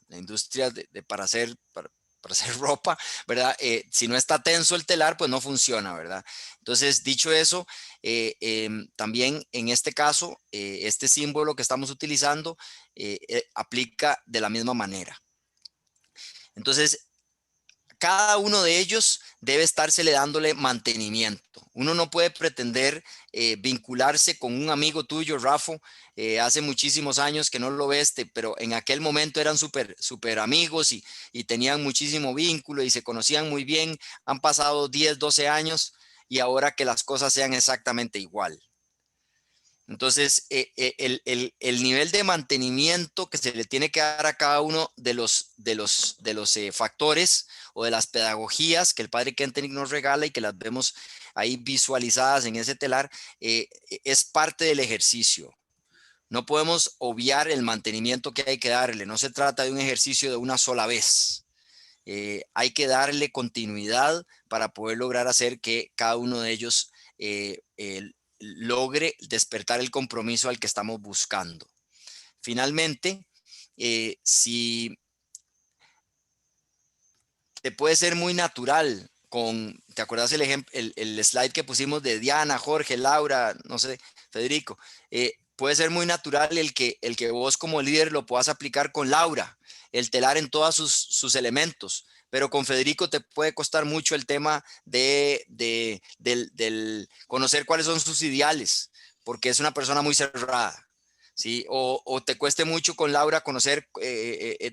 Speaker 4: la industria para hacer ropa, ¿verdad? Si no está tenso el telar, pues no funciona, ¿verdad? Entonces, dicho eso, también en este caso, este símbolo que estamos utilizando aplica de la misma manera. Entonces, cada uno de ellos debe estársele dándole mantenimiento. Uno no puede pretender vincularse con un amigo tuyo, Rafa, hace muchísimos años que no lo ves, pero en aquel momento eran súper amigos y tenían muchísimo vínculo y se conocían muy bien. Han pasado 10, 12 años y ahora que las cosas sean exactamente igual. Entonces, el nivel de mantenimiento que se le tiene que dar a cada uno de los factores o de las pedagogías que el padre Kentenich nos regala y que las vemos ahí visualizadas en ese telar, es parte del ejercicio. No podemos obviar el mantenimiento que hay que darle. No se trata de un ejercicio de una sola vez. Hay que darle continuidad para poder lograr hacer que cada uno de ellos logre despertar el compromiso al que estamos buscando. Finalmente, si te puede ser muy natural ¿te acuerdas el ejemplo, el slide que pusimos de Diana, Jorge, Laura, no sé, Federico? Puede ser muy natural el que vos como líder lo puedas aplicar con Laura, el telar en todos sus elementos, pero con Federico te puede costar mucho el tema del conocer cuáles son sus ideales, porque es una persona muy cerrada, ¿sí? O te cueste mucho con Laura conocer,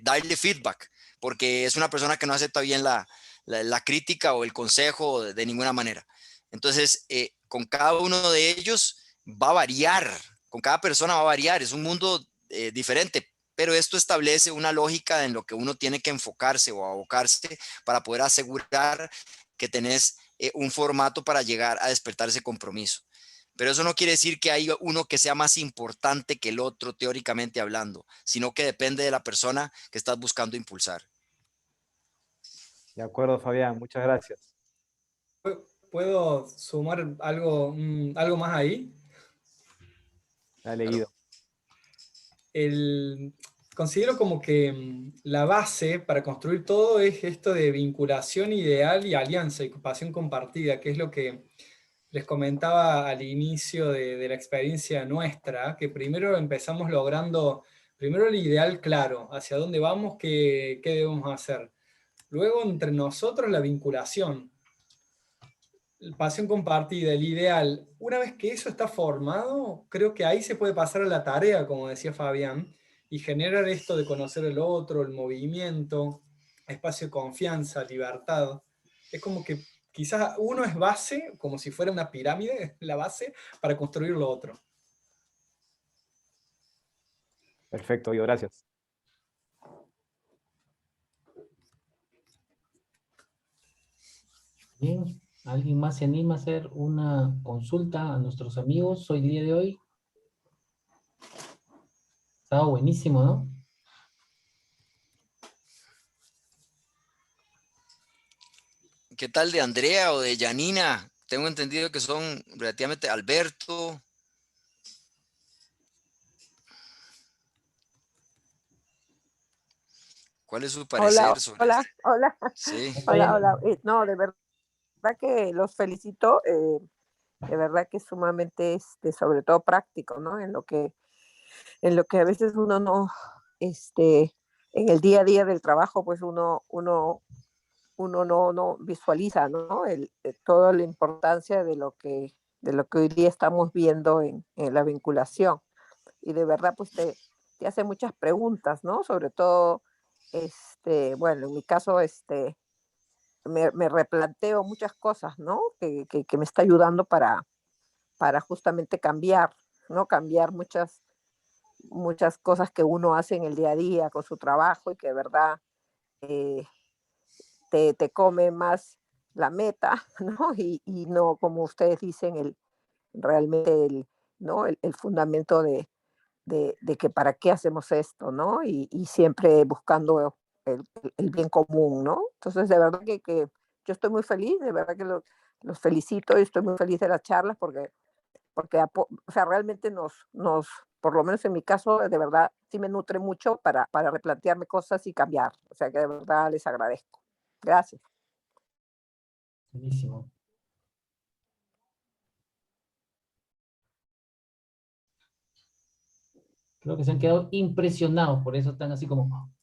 Speaker 4: darle feedback, porque es una persona que no acepta bien la crítica o el consejo de ninguna manera. Entonces, con cada uno de ellos va a variar, con cada persona va a variar, es un mundo diferente, pero esto establece una lógica en lo que uno tiene que enfocarse o abocarse para poder asegurar que tenés un formato para llegar a despertar ese compromiso. Pero eso no quiere decir que hay uno que sea más importante que el otro, teóricamente hablando, sino que depende de la persona que estás buscando impulsar.
Speaker 6: De acuerdo, Fabián, muchas gracias.
Speaker 5: ¿Puedo sumar algo, algo más ahí?
Speaker 6: Dale, Guido.
Speaker 5: Considero como que la base para construir todo es esto de vinculación ideal y alianza y pasión compartida, que es lo que les comentaba al inicio de la experiencia nuestra, que primero empezamos logrando, primero el ideal claro, hacia dónde vamos, qué debemos hacer. Luego entre nosotros la vinculación, pasión compartida, el ideal. Una vez que eso está formado, creo que ahí se puede pasar a la tarea, como decía Fabián, y generar esto de conocer el otro, el movimiento, espacio de confianza, libertad. Es como que quizás uno es base, como si fuera una pirámide, la base, para construir lo otro.
Speaker 6: Perfecto, Guido, gracias.
Speaker 1: Bien, ¿alguien más se anima a hacer una consulta a nuestros amigos hoy día de hoy? Estaba buenísimo, ¿no?
Speaker 4: ¿Qué tal de Andrea o de Janina? Tengo entendido que son relativamente Alberto. ¿Cuál es su parecer sobre
Speaker 7: Hola,
Speaker 4: esto?
Speaker 7: hola,
Speaker 4: Sí,
Speaker 7: hola. No, de verdad que los felicito. De verdad que es sumamente, sobre todo práctico, ¿no? En lo que a veces uno no, en el día a día del trabajo, pues uno no visualiza, ¿no? Toda la importancia de lo que hoy día estamos viendo en la vinculación. Y de verdad, pues te hace muchas preguntas, ¿no? Sobre todo, bueno, en mi caso, me replanteo muchas cosas, ¿no? Que me está ayudando para justamente cambiar, ¿no? Cambiar muchas cosas que uno hace en el día a día con su trabajo y que de verdad eh, te come más la meta, ¿no? Y no, como ustedes dicen, realmente ¿no? El fundamento de que para qué hacemos esto, ¿no? Y siempre buscando el bien común, ¿no? Entonces, de verdad que yo estoy muy feliz, de verdad que los felicito y estoy muy feliz de las charlas porque o sea, realmente por lo menos en mi caso, de verdad, sí me nutre mucho para replantearme cosas y cambiar. O sea, que de verdad les agradezco. Gracias.
Speaker 1: Buenísimo. Creo que se han quedado impresionados, por eso están así como,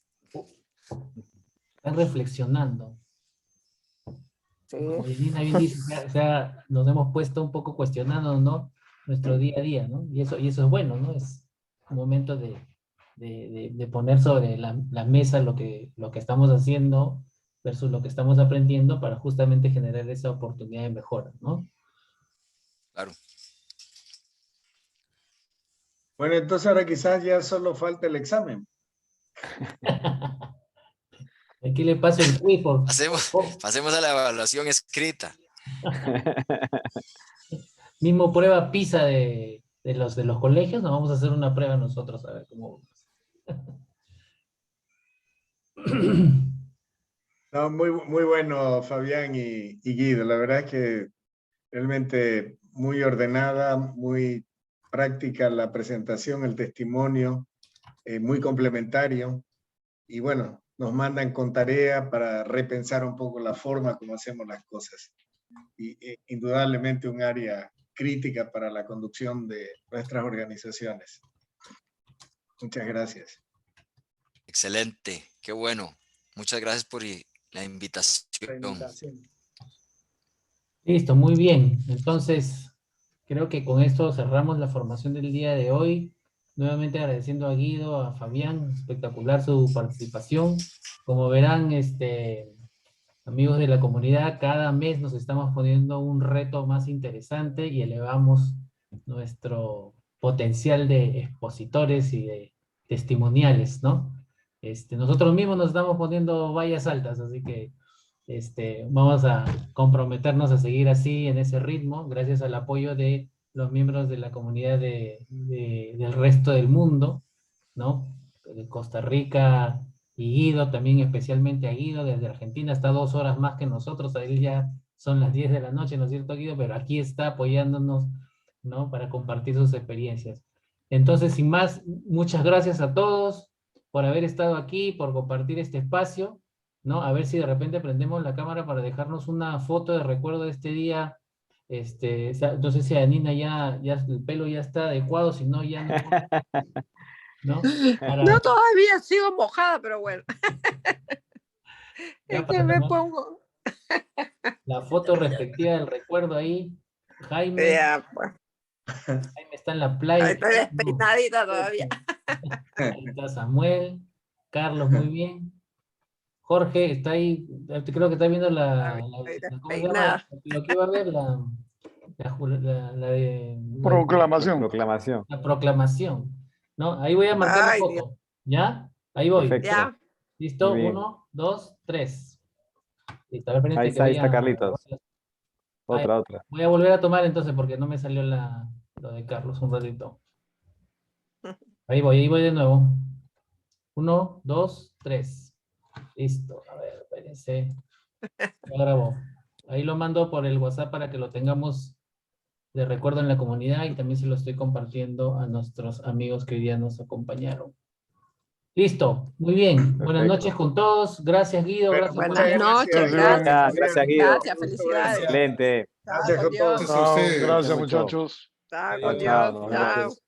Speaker 1: están reflexionando.
Speaker 7: Sí.
Speaker 1: Como Janina bien dice, o sea, nos hemos puesto un poco cuestionando, ¿no? Nuestro día a día, ¿no? Y eso es bueno, ¿no? Es un momento de poner sobre la mesa lo que estamos haciendo versus lo que estamos aprendiendo para justamente generar esa oportunidad de mejora, ¿no?
Speaker 4: claro.
Speaker 2: Bueno, entonces ahora quizás ya solo falta el examen.
Speaker 1: Aquí le paso el quiz
Speaker 4: Pasemos a la evaluación escrita.
Speaker 1: mismo prueba PISA de los colegios, nos vamos a hacer una prueba nosotros a ver cómo.
Speaker 2: No, muy bueno, Fabián y Guido. La verdad es que Realmente muy ordenada, muy práctica la presentación, el testimonio, muy complementario. Y bueno, nos mandan con tarea para repensar un poco la forma como hacemos las cosas. Y indudablemente un área crítica para la conducción de nuestras organizaciones. Muchas gracias.
Speaker 4: Excelente, qué bueno. Muchas gracias por la invitación.
Speaker 1: Listo, muy bien. Entonces, creo que con esto cerramos la formación del día de hoy. Nuevamente agradeciendo a Guido, a Fabián, espectacular su participación. Como verán, amigos de la comunidad, cada mes nos estamos poniendo un reto más interesante y elevamos nuestro potencial de expositores y de testimoniales, ¿no? Nosotros mismos nos estamos poniendo vallas altas, así que vamos a comprometernos a seguir así en ese ritmo, gracias al apoyo de los miembros de la comunidad del resto del mundo, ¿no? De Costa Rica y Guido, también especialmente a Guido, desde Argentina, está 2 horas más que nosotros, a él ya son las 10 de la noche, ¿no es cierto, Guido? Pero aquí está apoyándonos, ¿no? Para compartir sus experiencias. Entonces, sin más, muchas gracias a todos por haber estado aquí, por compartir este espacio, ¿no? A ver si de repente prendemos la cámara para dejarnos una foto de recuerdo de este día. No sé si a Nina ya el pelo ya está adecuado, si no ya no. ¿No?
Speaker 7: No, todavía sigo mojada, pero bueno. Es que me pongo.
Speaker 1: La foto respectiva del recuerdo ahí. Jaime.
Speaker 7: Ya, pues.
Speaker 1: Jaime está en la playa.
Speaker 7: Ahí estoy despeinadita todavía.
Speaker 1: Ahí está Samuel. Carlos, muy bien. Jorge está ahí, creo que está viendo ¿cómo se llama? Lo que iba a ver, la de...
Speaker 3: Proclamación.
Speaker 6: Proclamación.
Speaker 1: La proclamación, ¿no? Ahí voy a marcar la foto, ¿ya? Ahí voy.
Speaker 6: Perfecto.
Speaker 7: Ya.
Speaker 1: ¿Listo?
Speaker 6: Muy bien.
Speaker 1: 1, 2, 3. Listo, a ver, pendiente
Speaker 6: Ahí
Speaker 1: que
Speaker 6: está Carlitos. Otra.
Speaker 1: Voy a volver a tomar entonces porque no me salió lo de Carlos un ratito. Ahí voy de nuevo. 1, 2, 3. Listo, a ver, espérense. Ya grabó. Ahí lo mando por el WhatsApp para que lo tengamos de recuerdo en la comunidad y también se lo estoy compartiendo a nuestros amigos que hoy día nos acompañaron. Listo, muy bien.
Speaker 6: Perfecto.
Speaker 1: Buenas noches con todos. Gracias, Guido. Gracias por
Speaker 7: Buenas noches, gracias.
Speaker 6: Gracias, Guido.
Speaker 7: Gracias, felicidades.
Speaker 6: Excelente.
Speaker 2: Gracias con
Speaker 7: Dios.
Speaker 2: todos.
Speaker 3: Chao,
Speaker 2: ustedes.
Speaker 3: gracias
Speaker 6: mucho.
Speaker 3: muchachos.
Speaker 7: Chao,
Speaker 6: Chao,
Speaker 7: con
Speaker 6: chao,
Speaker 7: Dios.
Speaker 6: nos vemos.
Speaker 7: Chao.